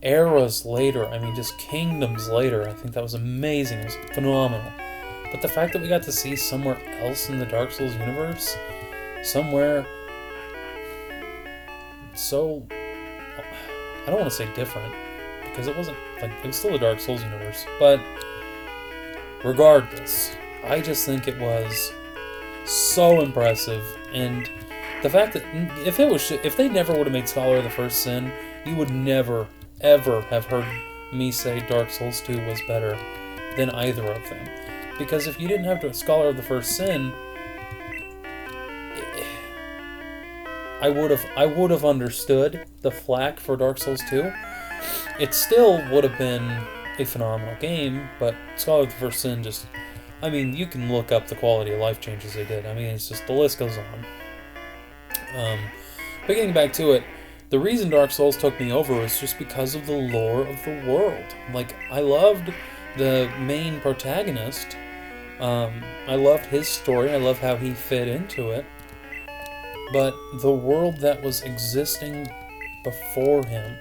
[SPEAKER 1] eras later, I mean, just kingdoms later. I think that was amazing. It was phenomenal. But the fact that we got to see somewhere else in the Dark Souls universe, somewhere so, I don't want to say different, because it wasn't, like, it was still a Dark Souls universe, but regardless, I just think it was so impressive, and the fact that if they never would have made Scholar of the First Sin, you would never, ever have heard me say Dark Souls 2 was better than either of them. Because if you didn't have a Scholar of the First Sin, I would have understood the flack for Dark Souls 2. It still would have been a phenomenal game, but Scholar of the First Sin just, I mean, you can look up the quality of life changes they did. I mean, it's just, the list goes on. But getting back to it, the reason Dark Souls took me over was just because of the lore of the world. Like, I loved the main protagonist. I loved his story. I loved how he fit into it. But the world that was existing before him,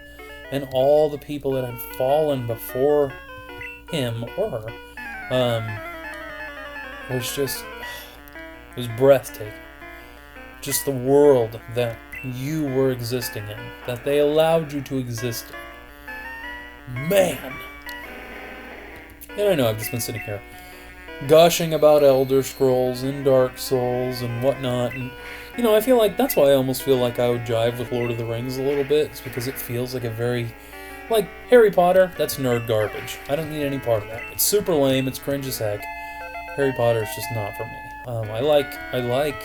[SPEAKER 1] and all the people that had fallen before him or her, was breathtaking. Just the world that you were existing in, that they allowed you to exist in. Man! And I know I've just been sitting here gushing about Elder Scrolls and Dark Souls and whatnot, and you know, I feel like that's why I almost feel like I would jive with Lord of the Rings a little bit. It's because it feels like a very, like, Harry Potter, that's nerd garbage. I don't need any part of that. It's super lame, it's cringe as heck. Harry Potter is just not for me. I like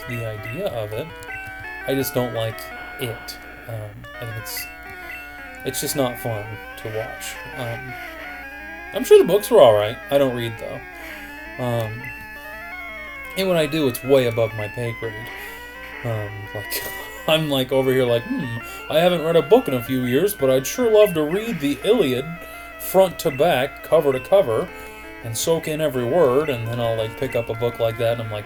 [SPEAKER 1] the idea of it. I just don't like it. I think it's just not fun to watch. I'm sure the books were alright. I don't read, though. And when I do, it's way above my pay grade. I'm like over here like, I haven't read a book in a few years, but I'd sure love to read the Iliad front to back, cover to cover, and soak in every word, and then I'll, like, pick up a book like that, and I'm like,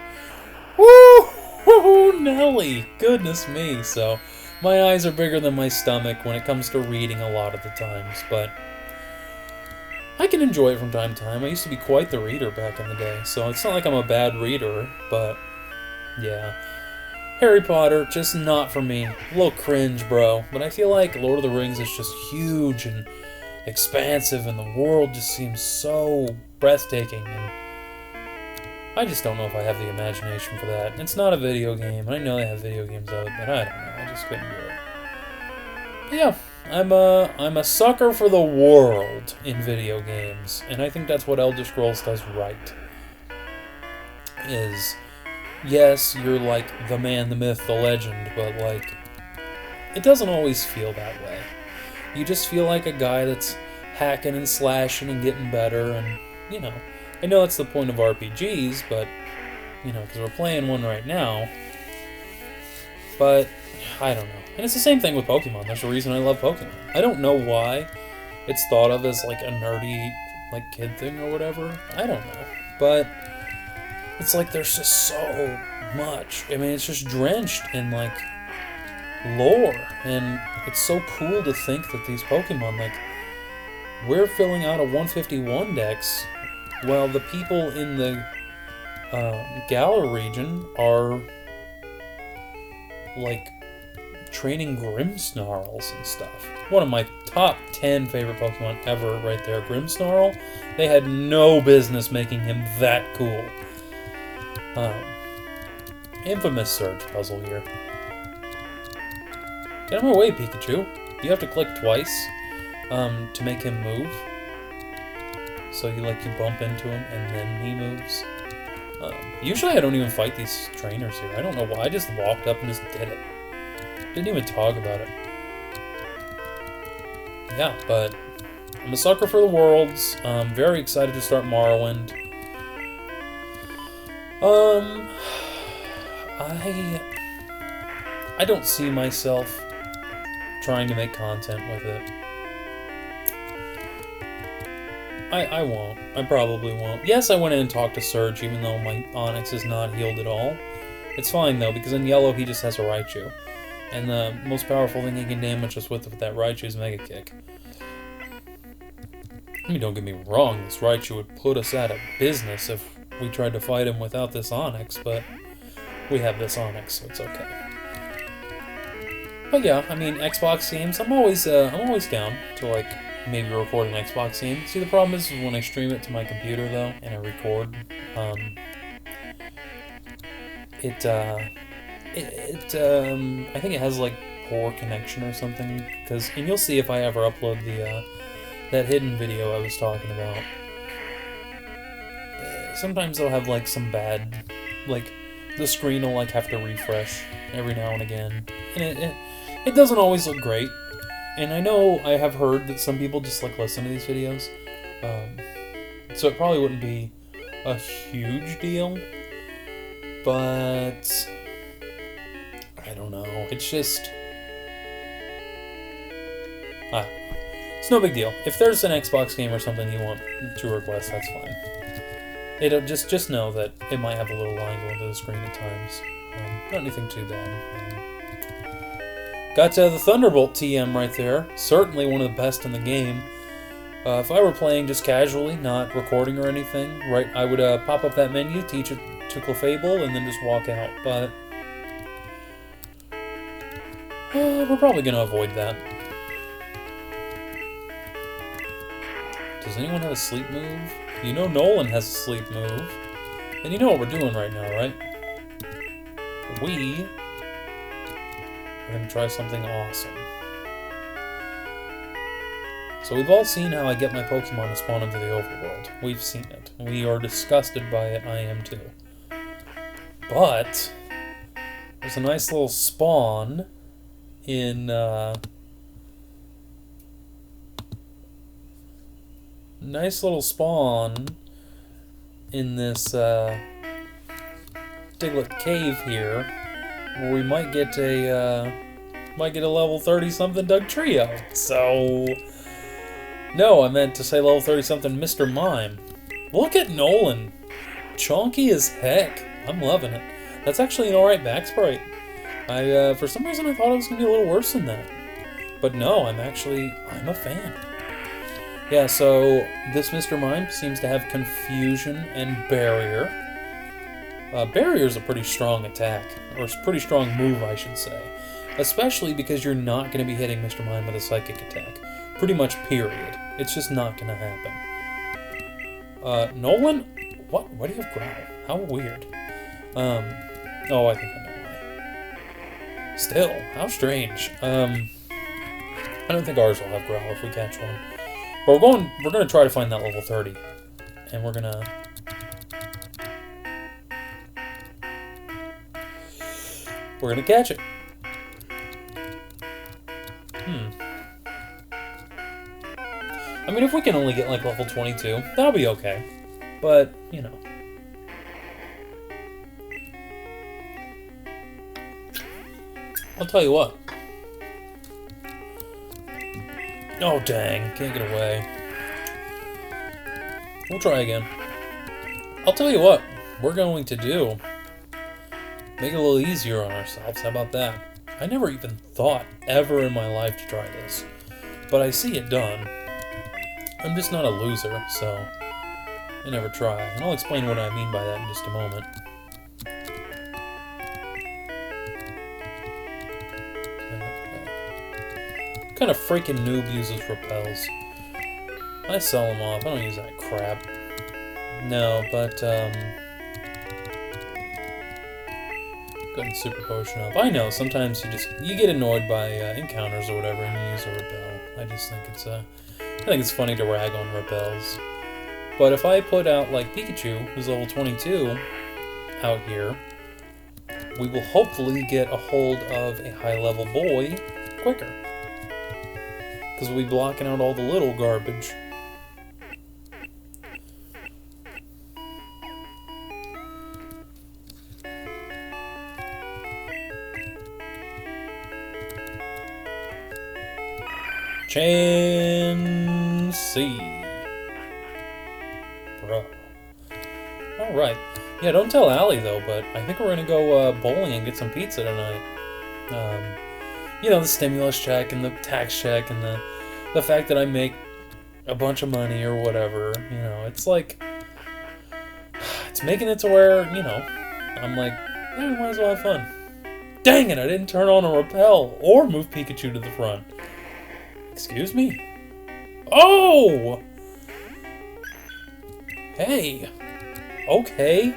[SPEAKER 1] woo, Nelly, goodness me. So, my eyes are bigger than my stomach when it comes to reading a lot of the times, but I can enjoy it from time to time. I used to be quite the reader back in the day, so it's not like I'm a bad reader, but yeah. Harry Potter, just not for me. A little cringe, bro. But I feel like Lord of the Rings is just huge and expansive, and the world just seems so breathtaking, and I just don't know if I have the imagination for that. It's not a video game, and I know they have video games out, but I don't know. I just couldn't do it. Yeah, I'm a sucker for the world in video games, and I think that's what Elder Scrolls does right. Is, yes, you're like the man, the myth, the legend, but like, it doesn't always feel that way. You just feel like a guy that's hacking and slashing and getting better, and, you know, I know that's the point of RPGs, but, you know, because we're playing one right now, but, I don't know. And it's the same thing with Pokemon. There's a reason I love Pokemon. I don't know why it's thought of as, like, a nerdy, like, kid thing or whatever. I don't know. But it's like there's just so much. I mean, it's just drenched in, like, lore. And it's so cool to think that these Pokemon, like, we're filling out a 151 dex while the people in the Galar region are, like, training Grimmsnarls and stuff. One of my top 10 favorite Pokemon ever right there, Grimmsnarl. They had no business making him that cool. Infamous Surge puzzle here. Get out of my way, Pikachu. You have to click twice to make him move. So you bump into him and then he moves. Usually I don't even fight these trainers here. I don't know why. I just walked up and just did it. Didn't even talk about it. Yeah, but I'm a sucker for the worlds. I'm very excited to start Morrowind. I don't see myself trying to make content with it. I won't. I probably won't. Yes, I went in and talked to Surge, even though my Onix is not healed at all. It's fine, though, because in yellow he just has a Raichu. And the most powerful thing he can damage us with that Raichu is Mega Kick. I mean, don't get me wrong, this Raichu would put us out of business if we tried to fight him without this Onix, but we have this Onix, so it's okay. But yeah, I mean, Xbox games, I'm always down to, like, maybe record an Xbox game. See, the problem is when I stream it to my computer, though, and I record, I think it has, like, poor connection or something, and you'll see if I ever upload that hidden video I was talking about. Sometimes they'll have, like, some bad, like, the screen will, like, have to refresh every now and again, and it doesn't always look great, and I know I have heard that some people just, like, listen to these videos, so it probably wouldn't be a huge deal, but I don't know, it's just, it's no big deal. If there's an Xbox game or something you want to request, that's fine. It'll just know that it might have a little line going to the screen at times. Not anything too bad. Got the Thunderbolt TM right there. Certainly one of the best in the game. If I were playing just casually, not recording or anything, right, I would pop up that menu, teach it to Clefable, and then just walk out. But we're probably going to avoid that. Does anyone have a sleep move? You know Nolan has a sleep move. And you know what we're doing right now, right? We are going to try something awesome. So we've all seen how I get my Pokemon to spawn into the overworld. We've seen it. We are disgusted by it. I am too. But there's a nice little spawn in this Diglett Cave here, where we might get a level 30-something Dugtrio. So, no, I meant to say level 30-something Mr. Mime. Look at Nolan, chonky as heck. I'm loving it. That's actually an alright back sprite. For some reason I thought it was gonna be a little worse than that, but no, I'm a fan. Yeah, so this Mr. Mime seems to have Confusion and Barrier. Barrier is a pretty strong attack, or a pretty strong move, I should say. Especially because you're not going to be hitting Mr. Mime with a Psychic attack. Pretty much, period. It's just not going to happen. Nolan? What? Why do you have Growl? How weird. Oh, I think I know why. Still, how strange. I don't think ours will have growl if we catch one. But we're gonna try to find that level 30. And we're gonna catch it. I mean, if we can only get like level 22, that'll be okay. But, you know. I'll tell you what. Oh, dang. Can't get away. We'll try again. I'll tell you what we're going to do. Make it a little easier on ourselves. How about that? I never even thought ever in my life to try this. But I see it done. I'm just not a loser, so I never try. And I'll explain what I mean by that in just a moment. What kind of freaking noob uses repels? I sell them off. I don't use that crap. No, but, go ahead and super potion up. I know, sometimes you get annoyed by encounters or whatever and you use a repel. I just think it's funny to rag on repels. But if I put out, like, Pikachu, who's level 22, out here, we will hopefully get a hold of a high-level boy quicker. Because we'll be blocking out all the little garbage. Chansey. Bro. Alright. Yeah, don't tell Allie, though, but I think we're gonna go bowling and get some pizza tonight. You know, the stimulus check and the tax check and the fact that I make a bunch of money or whatever. You know, it's like... It's making it to where, you know, I'm like, yeah, we might as well have fun. Dang it, I didn't turn on a repel or move Pikachu to the front. Excuse me? Oh! Hey. Okay.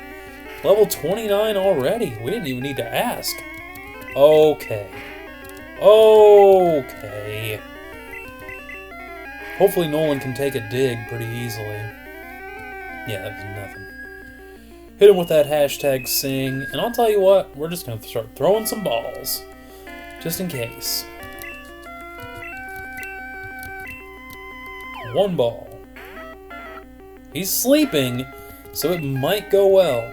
[SPEAKER 1] Level 29 already. We didn't even need to ask. Okay. Okay. Hopefully Nolan can take a dig pretty easily. Yeah, that was nothing. Hit him with that hashtag sing, and I'll tell you what, we're just going to start throwing some balls. Just in case. One ball. He's sleeping, so it might go well.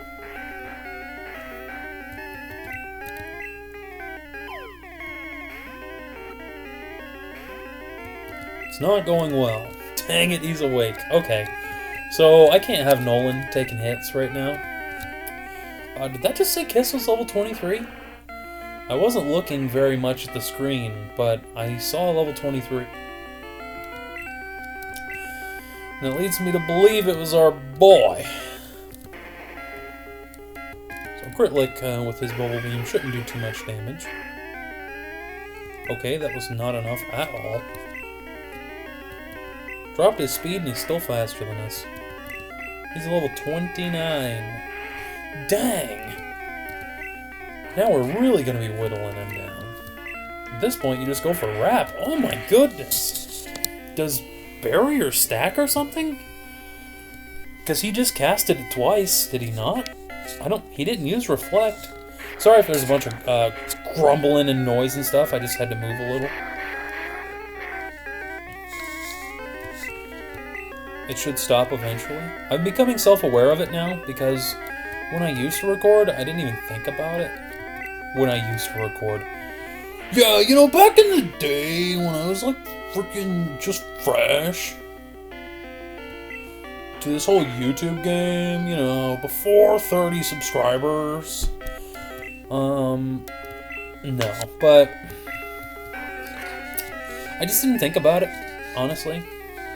[SPEAKER 1] It's not going well. Dang it, he's awake. Okay, so I can't have Nolan taking hits right now. Did that just say Kiss was level 23? I wasn't looking very much at the screen, but I saw level 23. And it leads me to believe it was our boy. So Crit Lick with his Bubble Beam shouldn't do too much damage. Okay, that was not enough at all. Dropped his speed and he's still faster than us. He's level 29. Dang! Now we're really going to be whittling him down. At this point, you just go for Wrap. Oh my goodness! Does Barrier stack or something? Because he just casted it twice, did he not? He didn't use Reflect. Sorry if there's a bunch of grumbling and noise and stuff, I just had to move a little. It should stop eventually. I'm becoming self-aware of it now, because when I used to record, I didn't even think about it. When I used to record. Yeah, you know, back in the day, when I was like freaking just fresh to this whole YouTube game, you know, before 30 subscribers. No, but I just didn't think about it, honestly.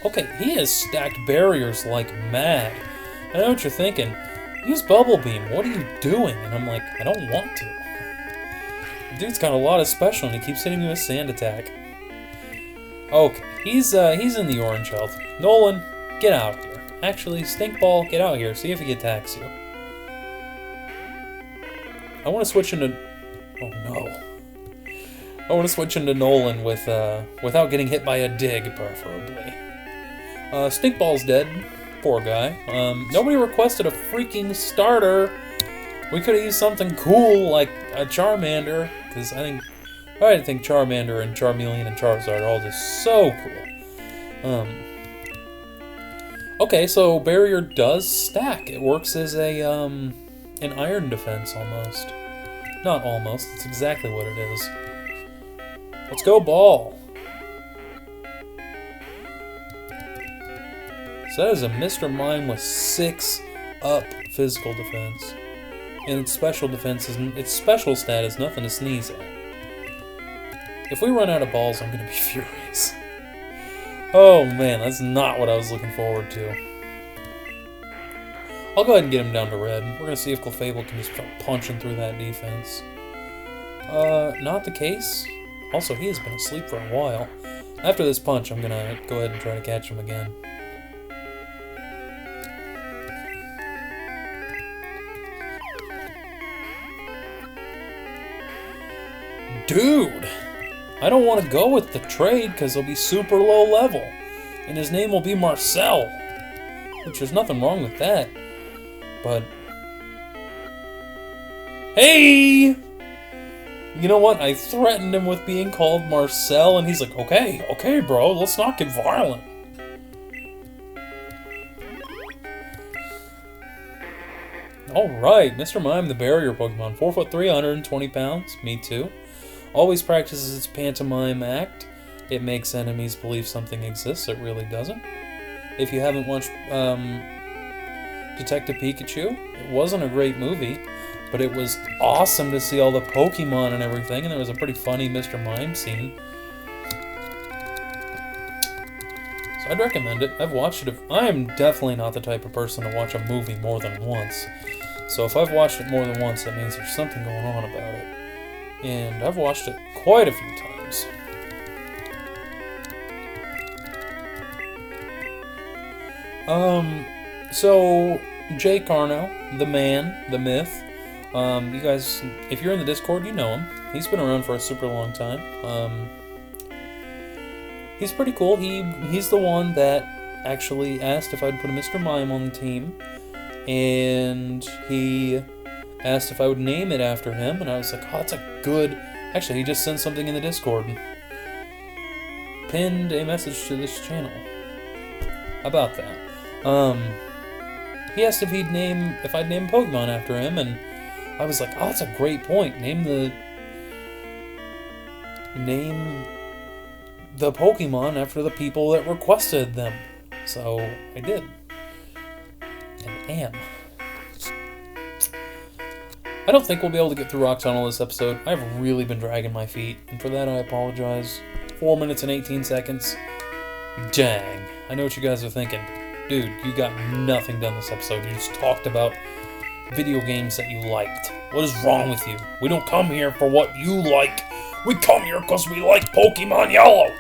[SPEAKER 1] Okay, he has stacked barriers like mad. I know what you're thinking. Use Bubble Beam, what are you doing? And I'm like, I don't want to. The dude's got a lot of special and he keeps hitting me with Sand Attack. Okay, he's in the orange health. Nolan, get out here. Actually, Stinkball, get out here. See if he attacks you. I want to switch into... Oh, no. I want to switch into Nolan with without getting hit by a dig, preferably. Stinkball's dead. Poor guy. Nobody requested a freaking starter. We could have used something cool like a Charmander, because I think Charmander and Charmeleon and Charizard are all just so cool. Okay, so Barrier does stack. It works as a an iron defense almost. Not almost. It's exactly what it is. Let's go Ball. So that is a Mr. Mime with 6 up physical defense. And its special defense its special stat is nothing to sneeze at. If we run out of balls, I'm gonna be furious. Oh man, that's not what I was looking forward to. I'll go ahead and get him down to red. We're gonna see if Clefable can just start punching through that defense. Not the case. Also, he has been asleep for a while. After this punch, I'm gonna go ahead and try to catch him again. Dude! I don't want to go with the trade because he'll be super low level. And his name will be Marcel. Which there's nothing wrong with that. But... Hey! You know what? I threatened him with being called Marcel, and he's like, okay, bro, let's not get violent. Alright, Mr. Mime, the barrier Pokemon. 4'3", 120 pounds. Me too. Always practices its pantomime act. It makes enemies believe something exists. It really doesn't. If you haven't watched Detective Pikachu, it wasn't a great movie, but it was awesome to see all the Pokemon and everything, and there was a pretty funny Mr. Mime scene. So I'd recommend it. I've watched it. I am definitely not the type of person to watch a movie more than once. So if I've watched it more than once, that means there's something going on about it. And I've watched it quite a few times. So JaKrno, the man, the myth. You guys, if you're in the Discord, you know him. He's been around for a super long time. He's pretty cool. He's the one that actually asked if I'd put a Mr. Mime on the team. And he asked if I would name it after him, and I was like, oh, that's a good... Actually, he just sent something in the Discord and pinned a message to this channel about that. He asked if I'd name Pokemon after him, and I was like, oh, that's a great point. Name the Pokemon after the people that requested them. So I did. And am. I don't think we'll be able to get through Rock Tunnel this episode. I've really been dragging my feet, and for that I apologize. 4 minutes and 18 seconds. Dang. I know what you guys are thinking. Dude, you got nothing done this episode. You just talked about video games that you liked. What is wrong with you? We don't come here for what you like. We come here because we like Pokemon Yellow.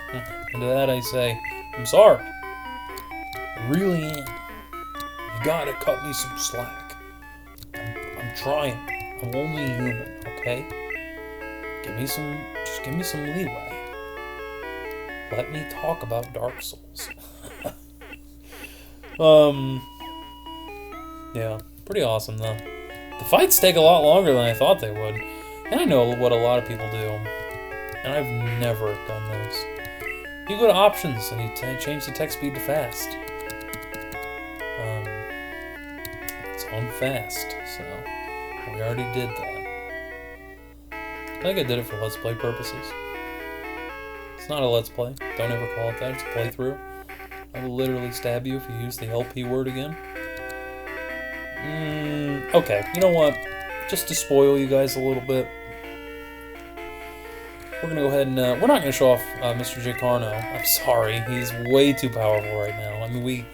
[SPEAKER 1] And to that I say, I'm sorry. I really am. You gotta cut me some slack. I'm trying. I'm only human, okay? Just give me some leeway. Let me talk about Dark Souls. Yeah, pretty awesome though. The fights take a lot longer than I thought they would. And I know what a lot of people do. And I've never done this. You go to options and you change the text speed to fast. It's on fast, so we already did that. I think I did it for Let's Play purposes. It's not a Let's Play. Don't ever call it that. It's a playthrough. I will literally stab you if you use the LP word again. Okay, you know what? Just to spoil you guys a little bit, we're going to go ahead and... we're not going to show off Mr. JaKrno. I'm sorry. He's way too powerful right now. I mean,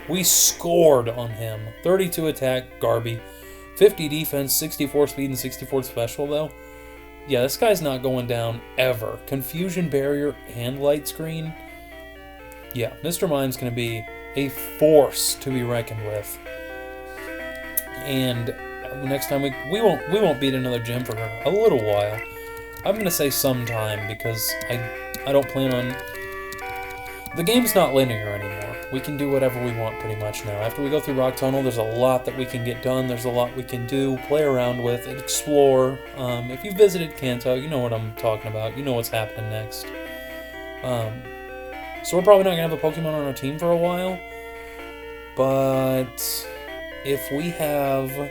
[SPEAKER 1] we scored on him. 32 attack, Garby. 50 defense, 64 speed, and 64 special, though. Yeah, this guy's not going down ever. Confusion Barrier and Light Screen. Yeah, Mr. Mime's going to be a force to be reckoned with. And next time we won't beat another gym for a little while. I'm gonna say sometime, because I don't plan on... The game's not linear anymore. We can do whatever we want pretty much now. After we go through Rock Tunnel, there's a lot that we can get done. There's a lot we can do, play around with, explore. If you visited Kanto, you know what I'm talking about. You know what's happening next. So we're probably not going to have a Pokemon on our team for a while. But if we have... 1,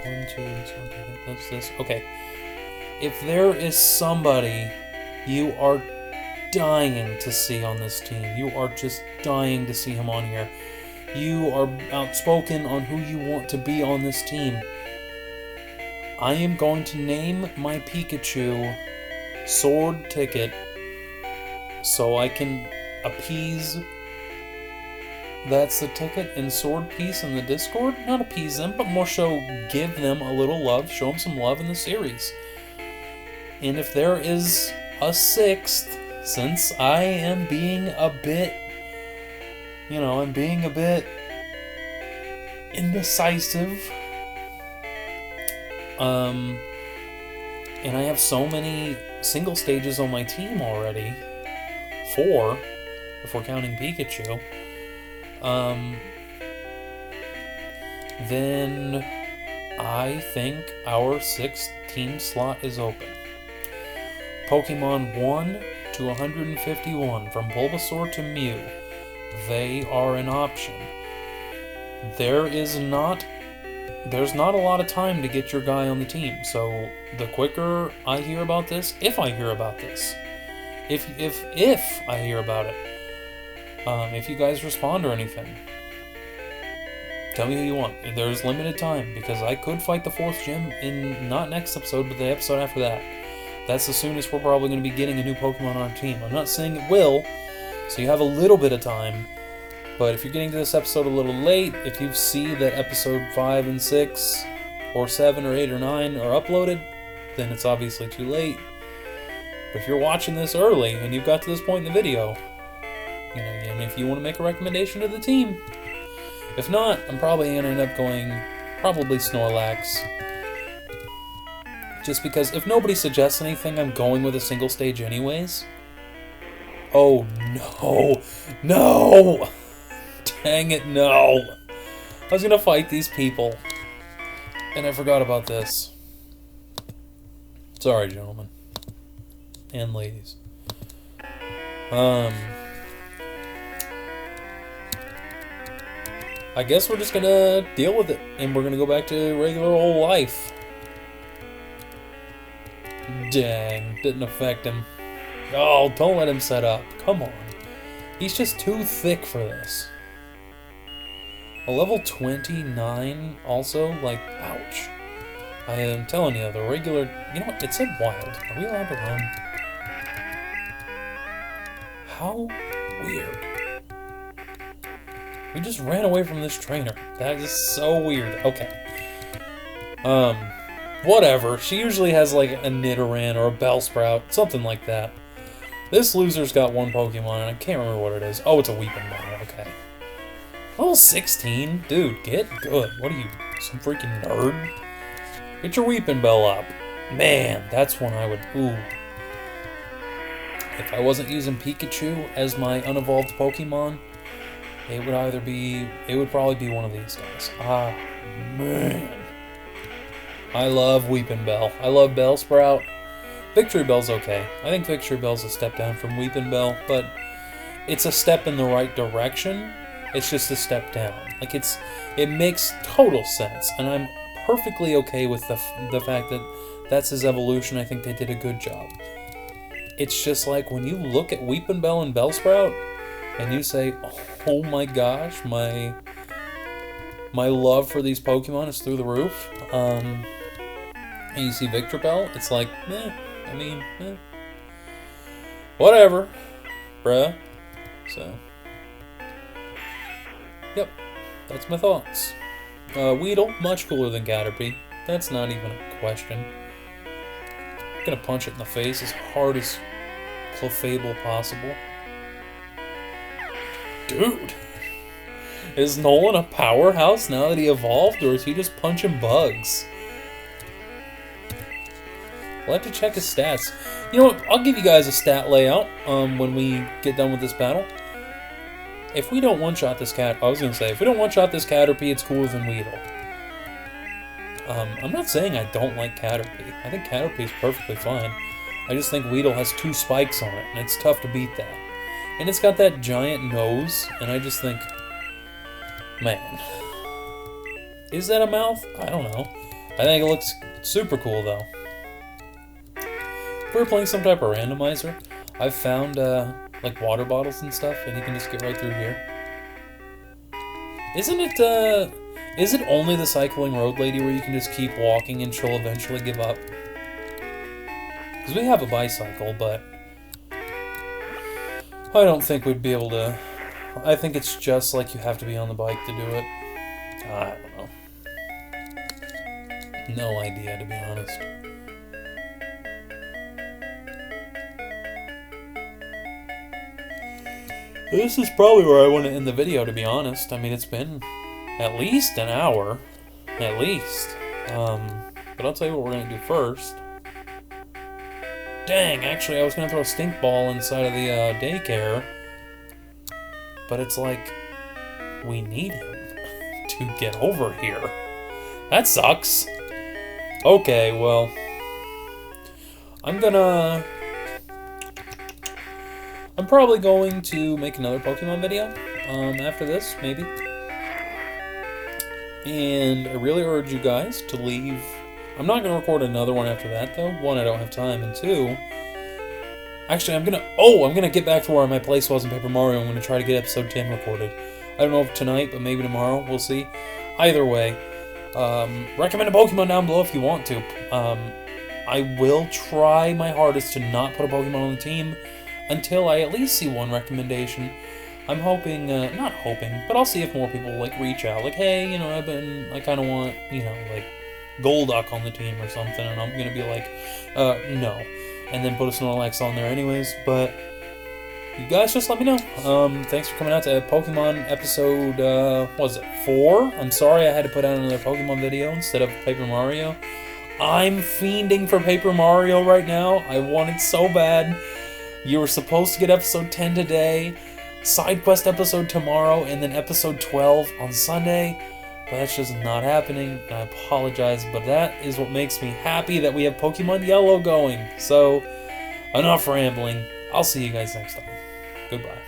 [SPEAKER 1] 2, 3, that's this. Okay. If there is somebody you are dying to see on this team, you are just dying to see him on here, you are outspoken on who you want to be on this team, I am going to name my Pikachu Sword Ticket so I can appease... That's the ticket in Sword Piece in the Discord? Not appease them, but more so give them a little love, show them some love in the series. And if there is a 6th, since I am being a bit, I'm being a bit indecisive, and I have so many single stages on my team already, 4, if we're counting Pikachu, then I think our 6th team slot is open. Pokemon 1 to 151, from Bulbasaur to Mew, they are an option. There's not a lot of time to get your guy on the team, so the quicker I hear about this, if I hear about this, if I hear about it, if you guys respond or anything, tell me who you want. There's limited time, because I could fight the 4th gym in not next episode, but the episode after that. That's the soonest we're probably going to be getting a new Pokemon on our team. I'm not saying it will, so you have a little bit of time. But if you're getting to this episode a little late, if you see that episode 5 and 6, or 7 or 8 or 9 are uploaded, then it's obviously too late. But if you're watching this early and you've got to this point in the video, and if you want to make a recommendation to the team. If not, I'm probably going to end up going probably Snorlax. Just because if nobody suggests anything, I'm going with a single stage anyways. Oh, no. No! Dang it, no. I was going to fight these people. And I forgot about this. Sorry, gentlemen. And ladies. I guess we're just going to deal with it. And we're going to go back to regular old life. Dang, didn't affect him. Oh, don't let him set up. Come on. He's just too thick for this. A level 29 also, like, ouch. I am telling you, the regular... You know what? It said wild. Are we allowed to run? How weird. We just ran away from this trainer. That is so weird. Okay. Whatever. She usually has like a Nidoran or a Bellsprout, something like that. This loser's got one Pokemon, and I can't remember what it is. Oh, it's a Weepinbell. Okay. Level 16? Dude, get good. What are you, some freaking nerd? Get your Weepinbell up. Man, that's one I would... Ooh. If I wasn't using Pikachu as my unevolved Pokemon, it would either be... It would probably be one of these guys. Ah, man. I love Weepinbell. I love Bellsprout. Victory Bell's okay. I think Victory Bell's a step down from Weepinbell, but it's a step in the right direction. It's just a step down. Like, it makes total sense, and I'm perfectly okay with the fact that that's his evolution. I think they did a good job. It's just like when you look at Weepinbell and Bellsprout, and you say, oh my gosh, my love for these Pokemon is through the roof. And you see Victreebel, it's like, whatever, bruh. So, yep, that's my thoughts. Weedle, much cooler than Caterpie. That's not even a question. I'm gonna punch it in the face as hard as Clefable possible. Dude! Is Nolan a powerhouse now that he evolved, or is he just punching bugs? We'll have to check his stats. You know what? I'll give you guys a stat layout when we get done with this battle. If we don't one-shot this cat... I was going to say, if we don't one-shot this Caterpie, it's cooler than Weedle. I'm not saying I don't like Caterpie. I think Caterpie is perfectly fine. I just think Weedle has 2 spikes on it, and it's tough to beat that. And it's got that giant nose, and I just think... Man. Is that a mouth? I don't know. I think it looks super cool, though. If we're playing some type of randomizer, I've found, like, water bottles and stuff, and you can just get right through here. Isn't it, is it only the cycling road lady where you can just keep walking and she'll eventually give up? Because we have a bicycle, but I don't think we'd be able to... I think it's just like you have to be on the bike to do it. I don't know. No idea, to be honest. This is probably where I want to end the video, to be honest. I mean, it's been at least an hour. At least. But I'll tell you what we're going to do first. Dang, actually, I was going to throw a stink ball inside of the daycare. But it's like, we need him to get over here. That sucks. Okay, well, I'm probably going to make another Pokemon video after this, maybe. And I really urge you guys to leave. I'm not going to record another one after that, though. 1, I don't have time, and 2, actually, I'm gonna get back to where my place was in Paper Mario. I'm gonna try to get episode 10 recorded. I don't know if tonight, but maybe tomorrow. We'll see. Either way, recommend a Pokemon down below if you want to. I will try my hardest to not put a Pokemon on the team until I at least see one recommendation. I'm hoping, not hoping, but I'll see if more people, like, reach out. Like, hey, you know, I kind of want, you know, like, Golduck on the team or something, and I'm gonna be like, no. And then put a Snorlax on there anyways, but you guys just let me know. Thanks for coming out to Pokemon episode, what was it, 4? I'm sorry I had to put out another Pokemon video instead of Paper Mario. I'm fiending for Paper Mario right now. I want it so bad. You were supposed to get episode 10 today, side quest episode tomorrow, and then episode 12 on Sunday. But that's just not happening, and I apologize, but that is what makes me happy that we have Pokemon Yellow going. So, enough rambling. I'll see you guys next time. Goodbye.